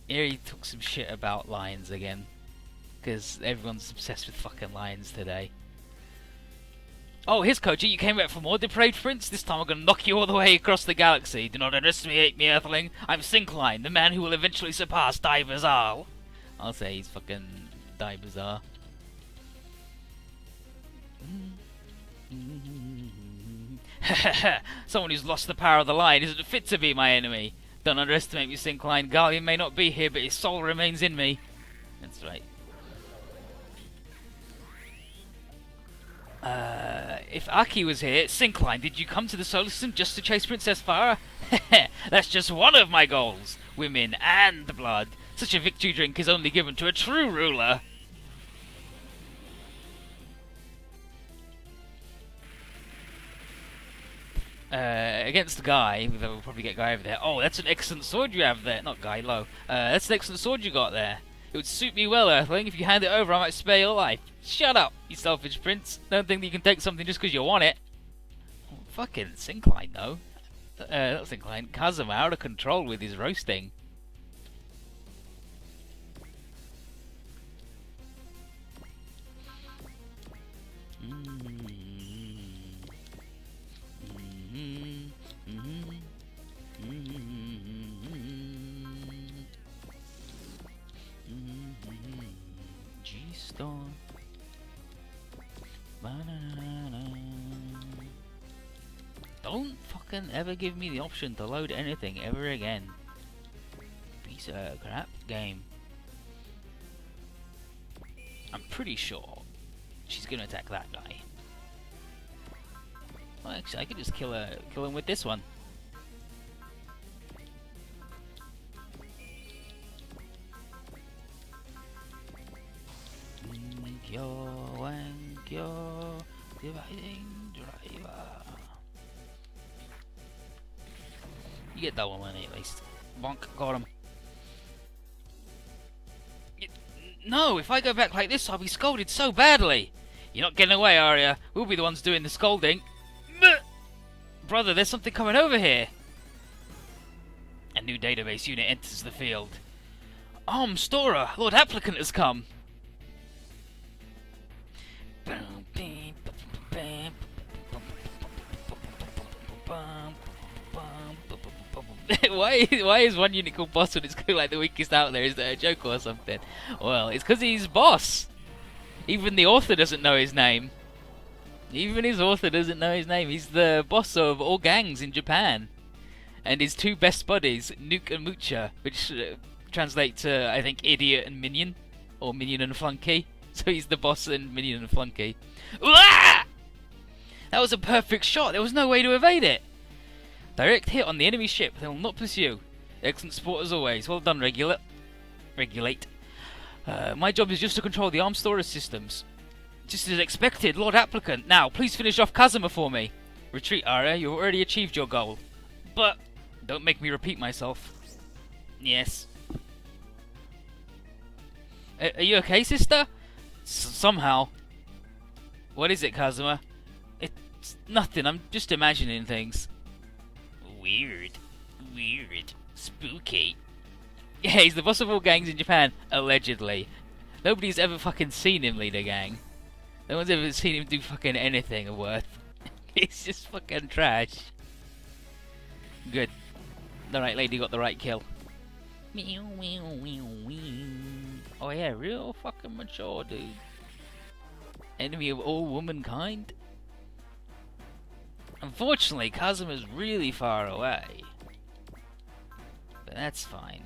Here he took some shit about lions again, because everyone's obsessed with fucking lions today. Oh, here's Koji, you came back for more, depraved prince? This time I'm gonna knock you all the way across the galaxy. Do not underestimate me, Earthling. I'm Syncline, the man who will eventually surpass Dai Bazaar. I'll say he's fucking Dai Bazaar. Someone who's lost the power of the lion isn't fit to be my enemy. Don't underestimate me, Syncline. Gallion may not be here, but his soul remains in me. That's right. If Aki was here, Syncline, did you come to the solar system just to chase Princess Farah? That's just one of my goals. Women and blood. Such a victory drink is only given to a true ruler. Against the guy, we'll probably get Guy over there. Oh, that's an excellent sword you have there. Not Guy, Low. That's an excellent sword you got there. It would suit me well, Earthling. If you hand it over, I might spare your life. Shut up, you selfish prince. Don't think that you can take something just because you want it. Oh, fucking Syncline, though. Not Syncline. Kazuma out of control with his roasting. G-Star. Don't fucking ever give me the option to load anything ever again. Piece of crap game. I'm pretty sure she's gonna attack that guy. Well, actually, I could just kill him with this one. Dividing You get double money at least. Bonk, got him. No, if I go back like this, I'll be scolded so badly. You're not getting away, are you? We'll be the ones doing the scolding. Brother, there's something coming over here. A new database unit enters the field. Storer, Lord Applicant has come. Why is one unit called boss when it's like the weakest out there? Is that a joke or something? Well, it's because he's boss. Even the author doesn't know his name. Even his author doesn't know his name. He's the boss of all gangs in Japan. And his two best buddies, Nuke and Mucha, which translate to, I think, idiot and minion. Or minion and flunky. So he's the boss and minion and flunky. Uah! That was a perfect shot. There was no way to evade it. Direct hit on the enemy ship. They will not pursue. Excellent sport as always. Well done, Regulate. My job is just to control the armed storage systems. Just as expected, Lord Applicant. Now, please finish off Kazuma for me. Retreat, Arya. You've already achieved your goal. But don't make me repeat myself. Yes. Are you okay, sister? Somehow. What is it, Kazuma? It's nothing. I'm just imagining things. Weird. Spooky. Yeah, he's the boss of all gangs in Japan, allegedly. Nobody's ever fucking seen him lead a gang. No one's ever seen him do fucking anything of worth. He's just fucking trash. Good. The right lady got the right kill. Oh yeah, real fucking mature, dude. Enemy of all womankind? Unfortunately, Kazuma's really far away. But that's fine.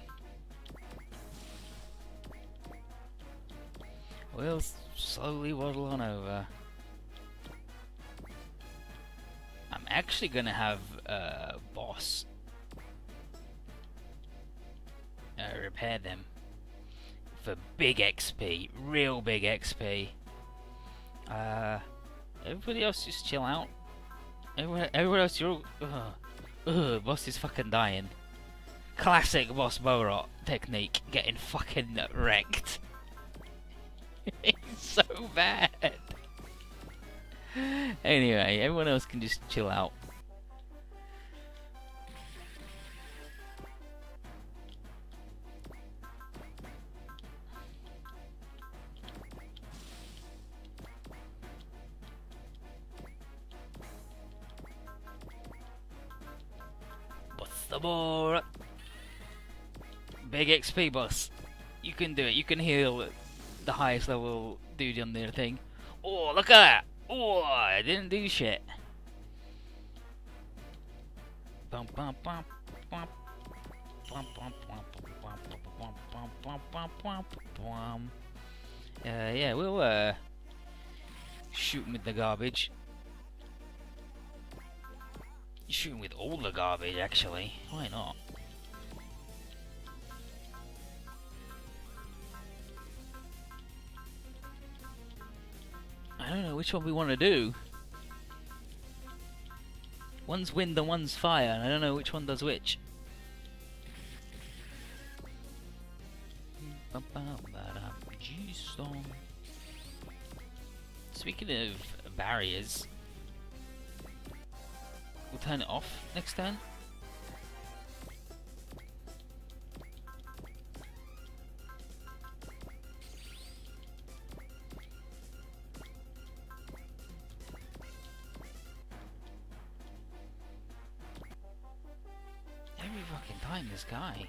We'll slowly waddle on over. I'm actually gonna have boss repair them for big XP, real big XP. Everybody else just chill out. Everyone else, you're all... boss is fucking dying. Classic boss Borot technique, getting fucking wrecked. It's so bad. Anyway, everyone else can just chill out. What's the more? Big XP boss. You can do it. You can heal the highest level dude on their thing. Oh, look at that! Oh, I didn't do shit. Yeah, we'll shoot him with the garbage. Shoot him with all the garbage, actually. Why not? I don't know which one we want to do. One's wind and one's fire, and I don't know which one does which. Speaking of barriers, we'll turn it off next turn. Every fucking time, this guy.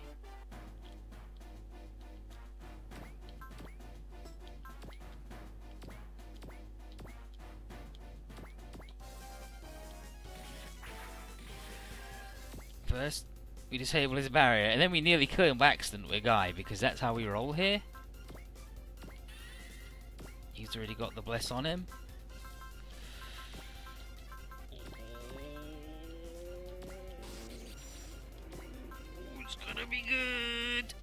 First, we disable his barrier, and then we nearly kill him by accident with a guy, because that's how we roll here. He's already got the bless on him. It's gonna be good.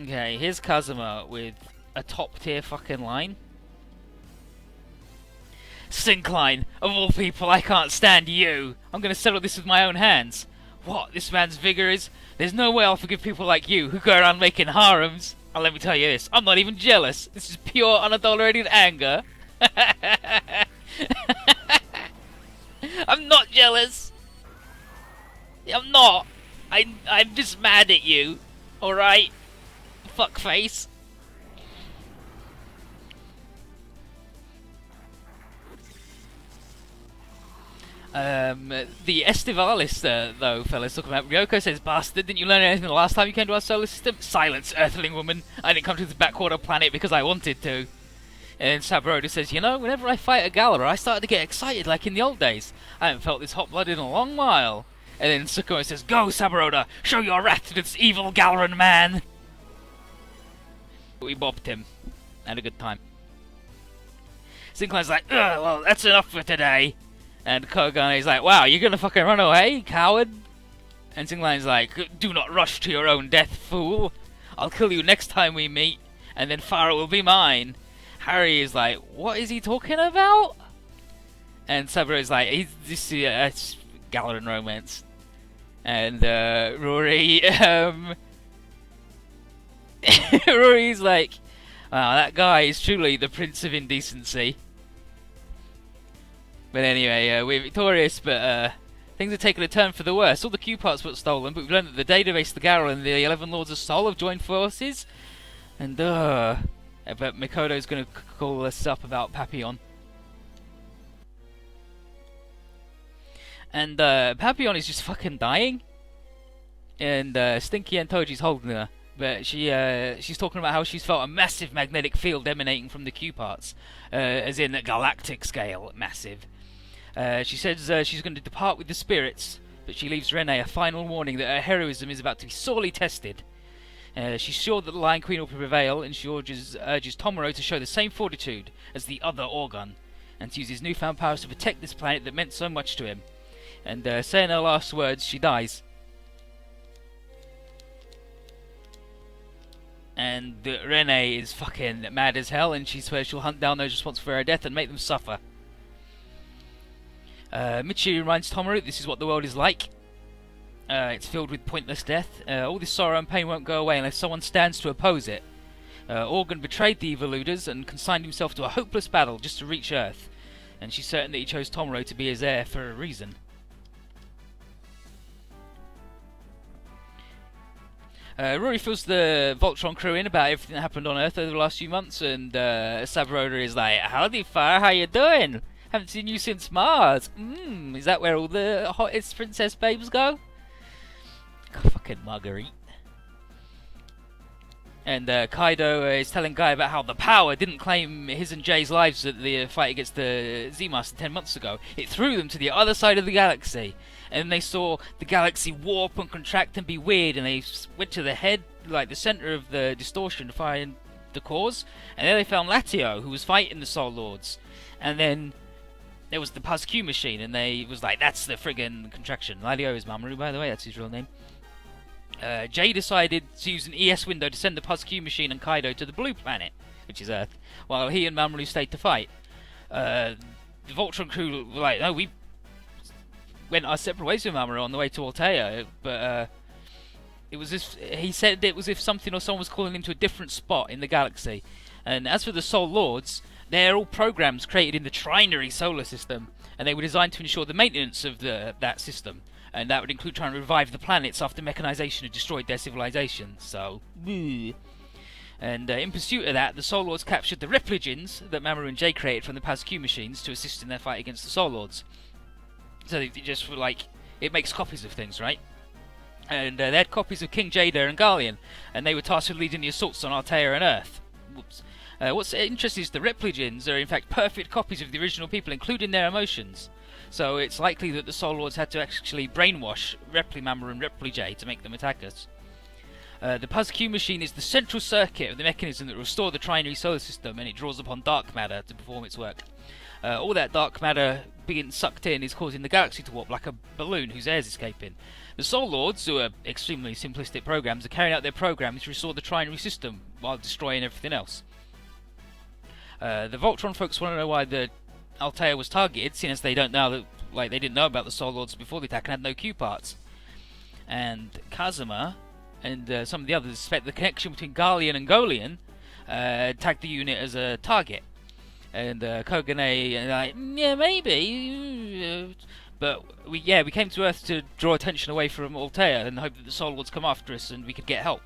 Okay, here's Kazuma with a top tier fucking line. Syncline, of all people, I can't stand you. I'm gonna settle this with my own hands. what this man's vigour is. There's no way I'll forgive people like you who go around making harems. And let me tell you this, I'm not even jealous. This is pure, unadulterated anger. I'm not jealous. I'm not. I'm just mad at you. Alright? Fuckface. The Estivalis, though, fellas, talking about Ryoko says, "Bastard, didn't you learn anything the last time you came to our solar system?" Silence, Earthling woman. I didn't come to this backwater planet because I wanted to. And Sabroda says, "You know, whenever I fight a Galera, I started to get excited like in the old days. I haven't felt this hot-blooded in a long while." And then Tsukumo says, "Go, Sabroda, show your wrath to this evil Galeran man." We bopped him. Had a good time. Sinclair's like, "Ugh, well, that's enough for today." And Kogane's like, "Wow, you're gonna fucking run away, coward?" And Sinclair's like, "Do not rush to your own death, fool. I'll kill you next time we meet, and then Farah will be mine." Harry is like, "What is he talking about?" And Saburo is like, "This is Galeran romance." And Rory, Rory's like, "Wow, that guy is truly the Prince of Indecency." But anyway, we're victorious, but things are taking a turn for the worse. All the Q parts were stolen, but we've learned that the database, the Garel, and the 11 Lords of Sol have joined forces. And but Mikoto's going to call us up about Papillon. And Papillon is just fucking dying. And Stinky and Toji's holding her. But she's talking about how she's felt a massive magnetic field emanating from the Q parts. As in a galactic scale, massive. She says she's going to depart with the spirits, but she leaves Rene a final warning that her heroism is about to be sorely tested. She's sure that the Lion Queen will prevail, and she urges Tomoro to show the same fortitude as the other Organ, and to use his newfound powers to protect this planet that meant so much to him. And saying her last words, she dies. And Rene is fucking mad as hell, and she swears she'll hunt down those responsible for her death and make them suffer. Michi reminds Tomoro this is what the world is like. It's filled with pointless death. All this sorrow and pain won't go away unless someone stands to oppose it. Organ betrayed the Evoluders and consigned himself to a hopeless battle just to reach Earth. And she's certain that he chose Tomoro to be his heir for a reason. Rory fills the Voltron crew in about everything that happened on Earth over the last few months, and Sabroda is like, "Howdy, Farah, how you doing? Haven't seen you since Mars. Is that where all the hottest princess babes go?" Fucking Marguerite. And Kaido is telling Guy about how the power didn't claim his and Jay's lives at the fight against the Z-Master 10 months ago. It threw them to the other side of the galaxy. And they saw the galaxy warp and contract and be weird, and they went to the head, like the center of the distortion, to find the cause. And there they found Latio, who was fighting the Soul Lords. And then there was the Paz-Q machine, and they was like, "That's the friggin' contraction." Latio is Mamoru, by the way, that's his real name. Jay decided to use an ES window to send the Paz-Q machine and Kaido to the blue planet, which is Earth, while he and Mamoru stayed to fight. The Voltron crew were like, "No, we went our separate ways with Mamoru on the way to Altea," but it was as he said it was if something or someone was calling him to a different spot in the galaxy. And as for the Soul Lords, they're all programs created in the trinary solar system, and they were designed to ensure the maintenance of that system. And that would include trying to revive the planets after mechanization had destroyed their civilization. So, and in pursuit of that, the Soul Lords captured the Repligens that Mamoru and Jay created from the Paz-Q machines to assist in their fight against the Soul Lords. So they just were like, it makes copies of things, right? And they had copies of King Jada and Garlean, and they were tasked with leading the assaults on Altea and Earth. Whoops. What's interesting is the Repligens are in fact perfect copies of the original people, including their emotions. So it's likely that the Soul Lords had to actually brainwash Replimammer and Replijay to make them attack us. The Paz-Q machine is the central circuit of the mechanism that restores the trinary solar system, and it draws upon dark matter to perform its work. All that dark matter being sucked in is causing the galaxy to warp like a balloon whose air is escaping. The Soul Lords, who are extremely simplistic programs, are carrying out their program to restore the trinary system while destroying everything else. The Voltron folks want to know why the Altea was targeted, seeing as they don't know that, they didn't know about the Soul Lords before the attack and had no Q parts. and Kazuma and some of the others suspect the connection between Gallian and Golian tagged the unit as a target. And Kogane like, yeah, maybe. But we came to Earth to draw attention away from Altea and hope that the Soul Lords come after us and we could get help.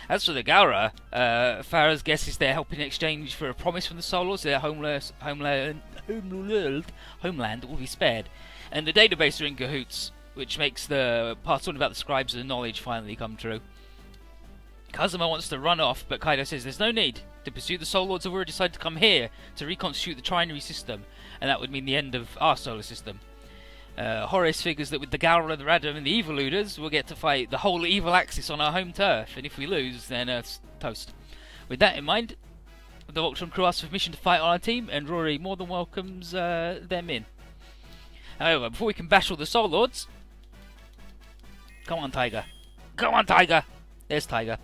As for the Gaura, Farah's guess is they're helping in exchange for a promise from the Soul Lords, their homeland will be spared. And the database are in cahoots, which makes the part on about the scribes and knowledge finally come true. Kazuma wants to run off, but Kaido says there's no need. To pursue the Soul Lords have already decided to come here to reconstitute the trinary system, and that would mean the end of our solar system. Horace figures that with the Gaura, the Radam, and the Eviluders, we'll get to fight the whole evil axis on our home turf, and if we lose, then Earth's toast. With that in mind, the Voltron crew asks for permission to fight on our team, and Rory more than welcomes them in. However, before we can bash all the Soul Lords... Come on, Tiger. Come on, Tiger! There's Tiger.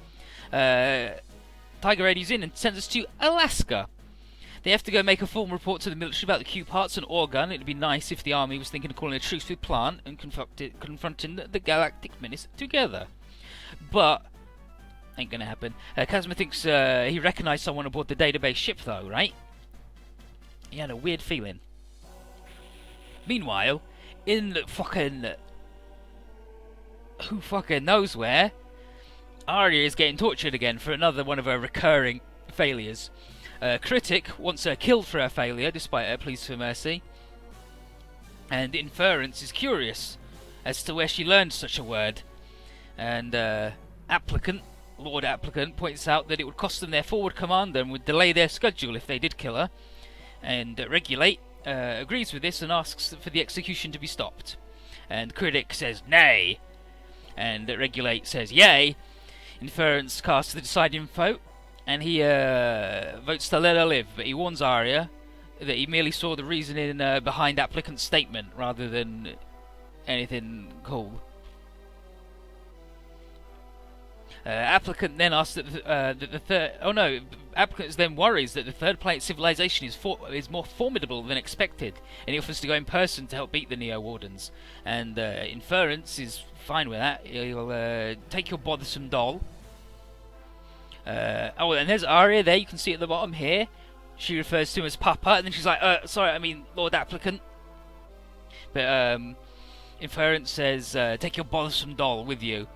Tiger radios in and sends us to Alaska. They have to go make a formal report to the military about the Q parts and ore gun. It'd be nice if the army was thinking of calling a truce with Plant and confronting the Galactic Menace together. But ain't gonna happen. Kazuma thinks he recognised someone aboard the database ship though, right? He had a weird feeling. Meanwhile, in fucking... who fucking knows where, Arya is getting tortured again for another one of her recurring failures. Critic wants her killed for her failure, despite her pleas for mercy. And Inference is curious as to where she learned such a word. And Lord Applicant, points out that it would cost them their forward commander and would delay their schedule if they did kill her. And Regulate agrees with this and asks for the execution to be stopped. And Critic says nay. And Regulate says yay. Inference casts the deciding vote, and he votes to let her live, but he warns Arya that he merely saw the reasoning behind Applicant's statement rather than anything cool. Applicant then asks that the third... Oh no, Applicant then worries that the third planet civilization is more formidable than expected, and he offers to go in person to help beat the Neo-Wardens. And Inference is fine with that. He'll take your bothersome doll. Oh, and there's Arya there, you can see at the bottom here. She refers to him as Papa, and then she's like, sorry, I mean Lord Applicant. But Inference says, take your bothersome doll with you.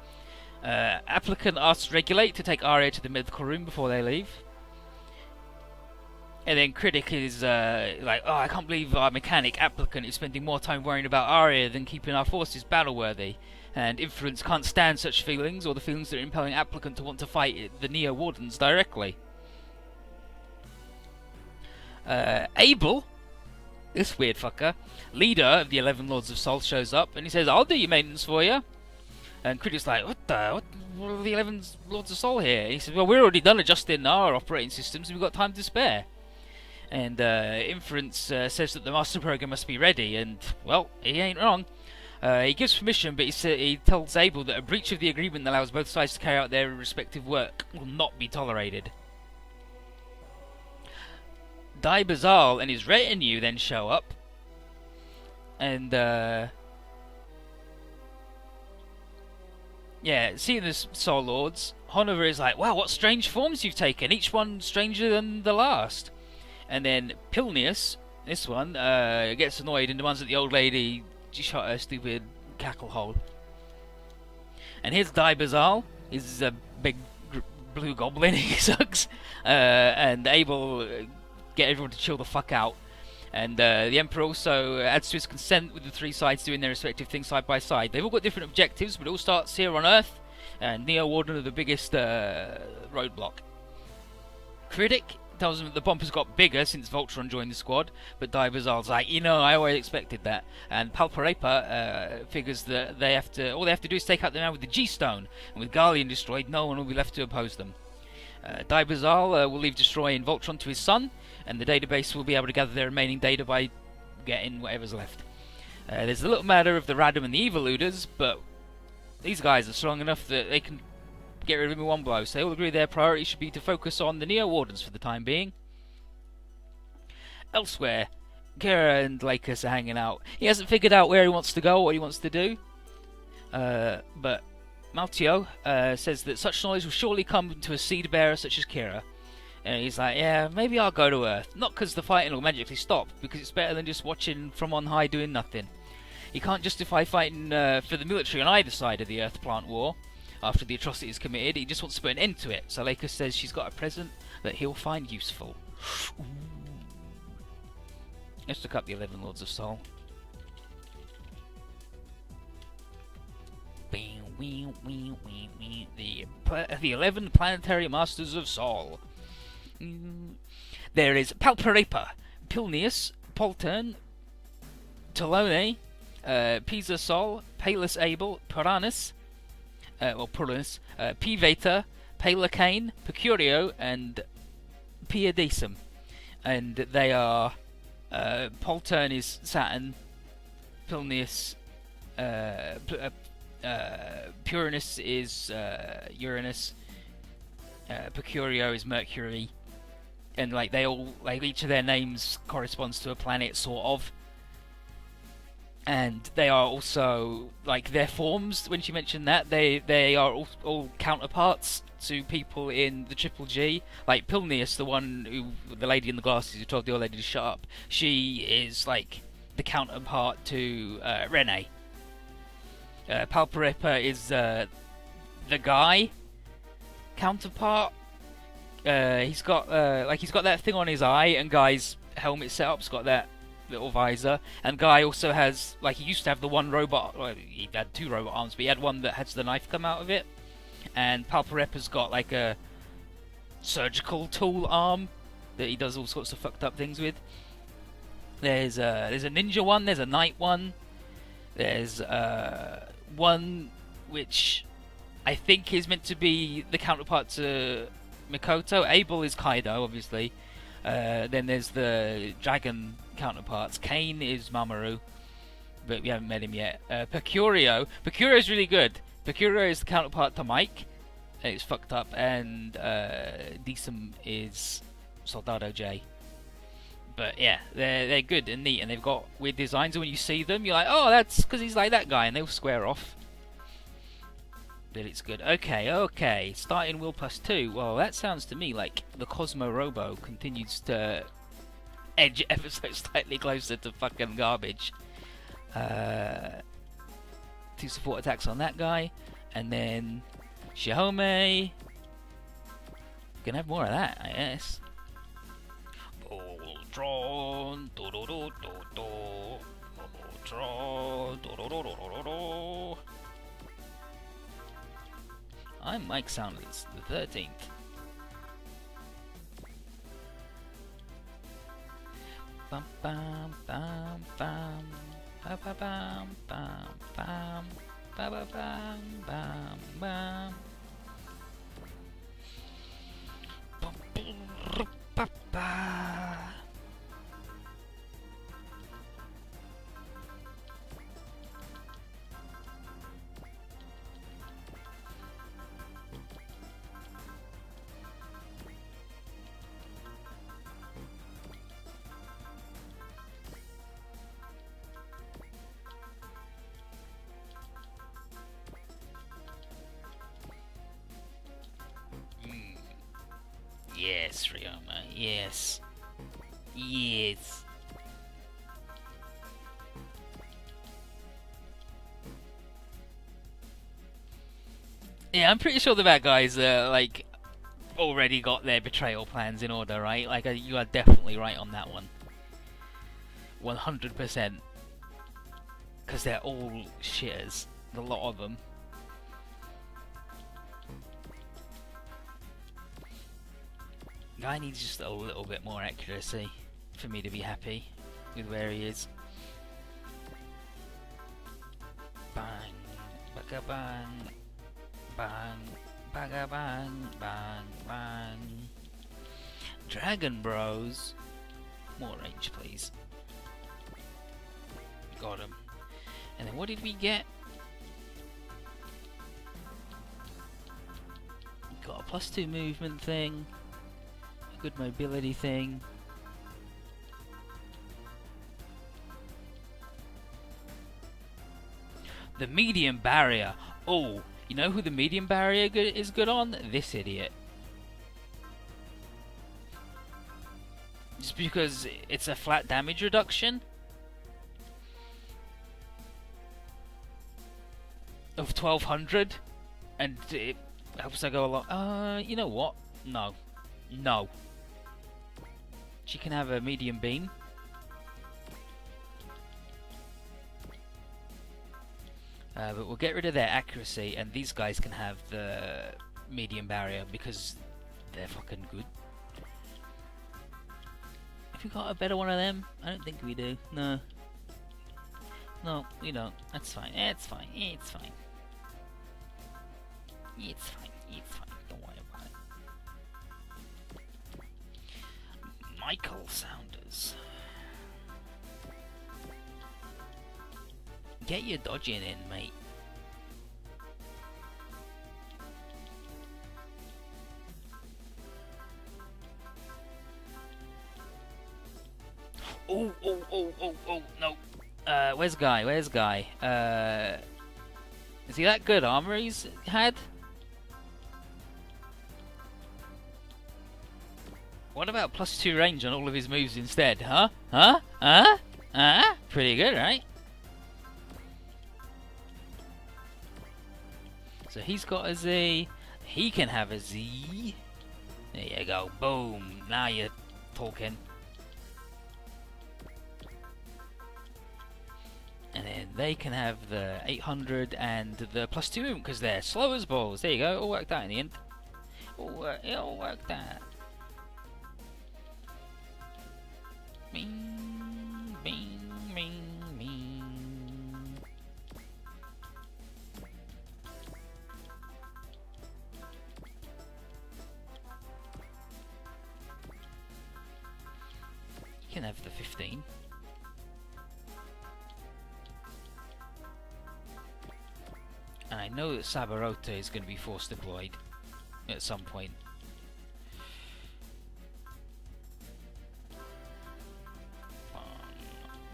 Applicant asks Regulate to take Arya to the medical room before they leave. And then Critic is like, oh, I can't believe our mechanic Applicant is spending more time worrying about Arya than keeping our forces battle-worthy. And Inference can't stand such feelings, or the feelings that are impelling Applicant to want to fight the Neo-Wardens directly. Abel, this weird fucker, leader of the 11 Lords of Sol, shows up, and he says, I'll do your maintenance for you. And Critic's like, what are the 11 Lords of Sol here? And he says, well, we're already done adjusting our operating systems, and we've got time to spare. And Inference says that the master program must be ready, and, well, he ain't wrong. He gives permission, but he tells Abel that a breach of the agreement that allows both sides to carry out their respective work will not be tolerated. Dai Bazal and his retinue then show up, and seeing the Soul Lords, Honover is like, wow, what strange forms you've taken, each one stranger than the last. And then Pilneus, this one, gets annoyed and demands that the old lady shot her stupid cackle hole. And here's Dai Bazal. He's a big blue goblin. He sucks. And Abel get everyone to chill the fuck out. And the Emperor also adds to his consent with the three sides doing their respective things side by side. They've all got different objectives, but it all starts here on Earth. And Neo-Warden are the biggest roadblock. Critic tells them that the bump has got bigger since Voltron joined the squad, but Dai Bazal's like, I always expected that. And Palparepa figures that all they have to do is take out the man with the G-Stone, and with Gallian destroyed, no one will be left to oppose them. Dai Bazal will leave destroying Voltron to his son, and the database will be able to gather their remaining data by getting whatever's left. There's a little matter of the Radam and the Eviluders, but these guys are strong enough that they can get rid of him in one blow, so they all agree their priority should be to focus on the Neo-Wardens for the time being. Elsewhere, Kira and Lakers are hanging out. He hasn't figured out where he wants to go or what he wants to do, but Maltio says that such knowledge will surely come to a seed bearer such as Kira. And he's like, yeah, maybe I'll go to Earth. Not because the fighting will magically stop, because it's better than just watching from on high doing nothing. He can't justify fighting for the military on either side of the Earth plant war after the atrocities committed. He just wants to put an end to it. So Leica says she's got a present that he'll find useful. Let's look up the 11 Lords of Sol. The 11 planetary masters of Sol. There is Palparepa, Pilneus, Poltern, Tolone, Pisa Sol, Palus Abel, Puranus, Piveta, Palacane, Pecurio, and Piedesum. And they are Poltern is Saturn, Pilneus, Puranus is Uranus, Pecurio is Mercury, and like they all, like each of their names corresponds to a planet, sort of. And they are also, like, their forms, when she mentioned that, they are all counterparts to people in the Triple G. Like Pilneus, the one who, the lady in the glasses who told the old lady to shut up, she is like the counterpart to Rene. Palparepa is the guy counterpart. He's got that thing on his eye, and Guy's helmet setup's got that little visor, and Guy also has, like, he used to have the one robot, well, he had two robot arms, but he had one that has the knife come out of it, and Palparepa's got like a surgical tool arm that he does all sorts of fucked up things with. There's a ninja one, there's a knight one, there's one which I think is meant to be the counterpart to Mikoto. Abel is Kaido, obviously. Then there's the dragon counterparts. Kane is Mamoru, but we haven't met him yet. Pecurio is really good. Pecurio is the counterpart to Mike. It's fucked up. And Decim is Soldado J. But yeah, they're good and neat, and they've got weird designs, and when you see them, you're like, oh, that's because he's like that guy, and they'll square off. But it's good. Okay. Starting Will Plus 2. Well, that sounds to me like the Cosmo Robo continues to edge ever so slightly closer to fucking garbage. 2 support attacks on that guy, and then Shihome. Gonna have more of that, I guess. Voltron, Voltron, I'm Mike Soundless, the 13th. Bum bum bum bum, ba ba bum bum bum, ba ba bum bum bum. Bum ba ba. Yes, Ryoma, yes. Yes. Yeah, I'm pretty sure the bad guys like already got their betrayal plans in order, right? Like, you are definitely right on that one. 100%. Because they're all shitters. A lot of them. Guy needs just a little bit more accuracy for me to be happy with where he is. Bang, baka bang, bang, baga bang, bang, bang. Dragon Bros. More range, please. Got him. And then what did we get? Got a +2 movement thing. Good mobility thing. The medium barrier. Oh, You know who the medium barrier is good on? This idiot. Just because it's a flat damage reduction of 1200, and it helps her go along. You know what? No. No. She can have a medium beam. But we'll get rid of their accuracy, and these guys can have the medium barrier because they're fucking good. Have we got a better one of them? I don't think we do. No. No, we don't. That's fine. It's fine. It's fine. It's fine. It's fine. Don't worry about it. Michael Saunders. Get your dodging in, mate. Oh, no. Where's Guy? Where's Guy? Is he that good armor he's had? What about +2 range on all of his moves instead, huh? Pretty good, right? So he's got a Z. He can have a Z. There you go. Boom. Now you're talking. And then they can have the 800 and the +2 movement because they're slow as balls. There you go. It all worked out in the end. It all worked out. Bing, bing, bing, bing. You can have the 15. And I know that Sabarota is going to be force deployed at some point.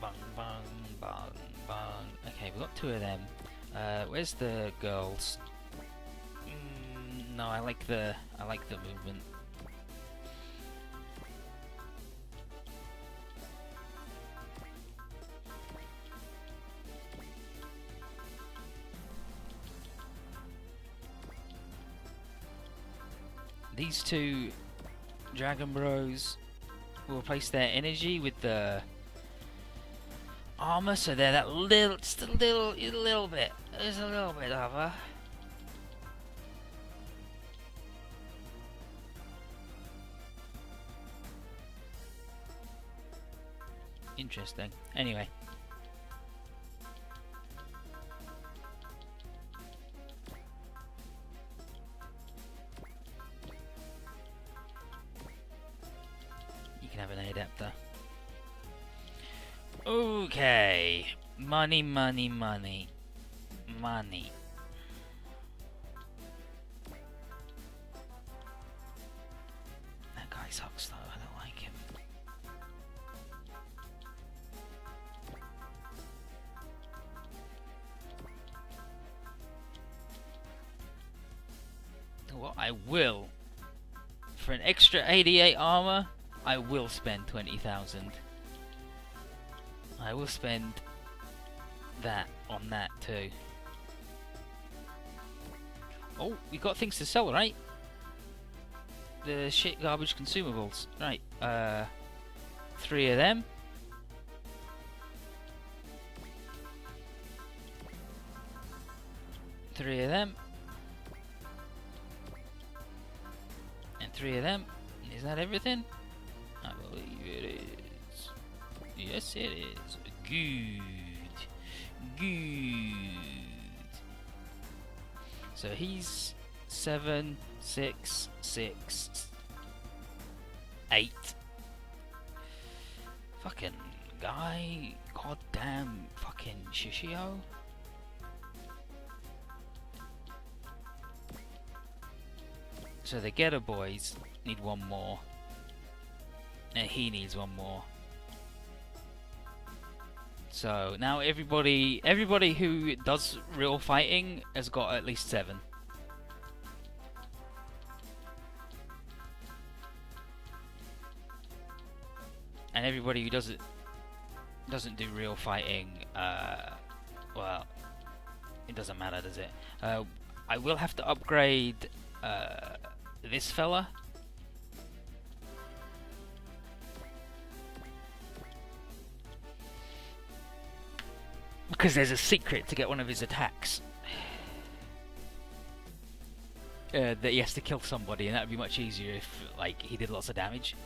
Bang, bang, bang, bang. Okay, we've got 2 of them. Where's the girls? No, I like the movement. These 2 Dragon Bros will replace their energy with the armor, so they're that little, just a little bit. There's a little bit of her. Interesting. Anyway. Have an adapter. Okay. Money, money, money. Money. That guy sucks though, I don't like him. What I will, for an extra 88 armor, I will spend 20,000. I will spend that on that too. Oh, we got things to sell, right? The shit garbage consumables. Right, 3 of them. Three of them. And 3 of them. Is that everything? I believe it is. Yes, it is. Good. Good. So he's 7, 6, 6, 8. Fucking guy. Goddamn fucking Shishio. So the Getter boys need 1 more. And he needs 1 more. So now everybody who does real fighting has got at least 7. And everybody who doesn't do real fighting, well, it doesn't matter, does it? I will have to upgrade this fella. Because there's a secret to get one of his attacks. That he has to kill somebody, and that would be much easier if, like, he did lots of damage.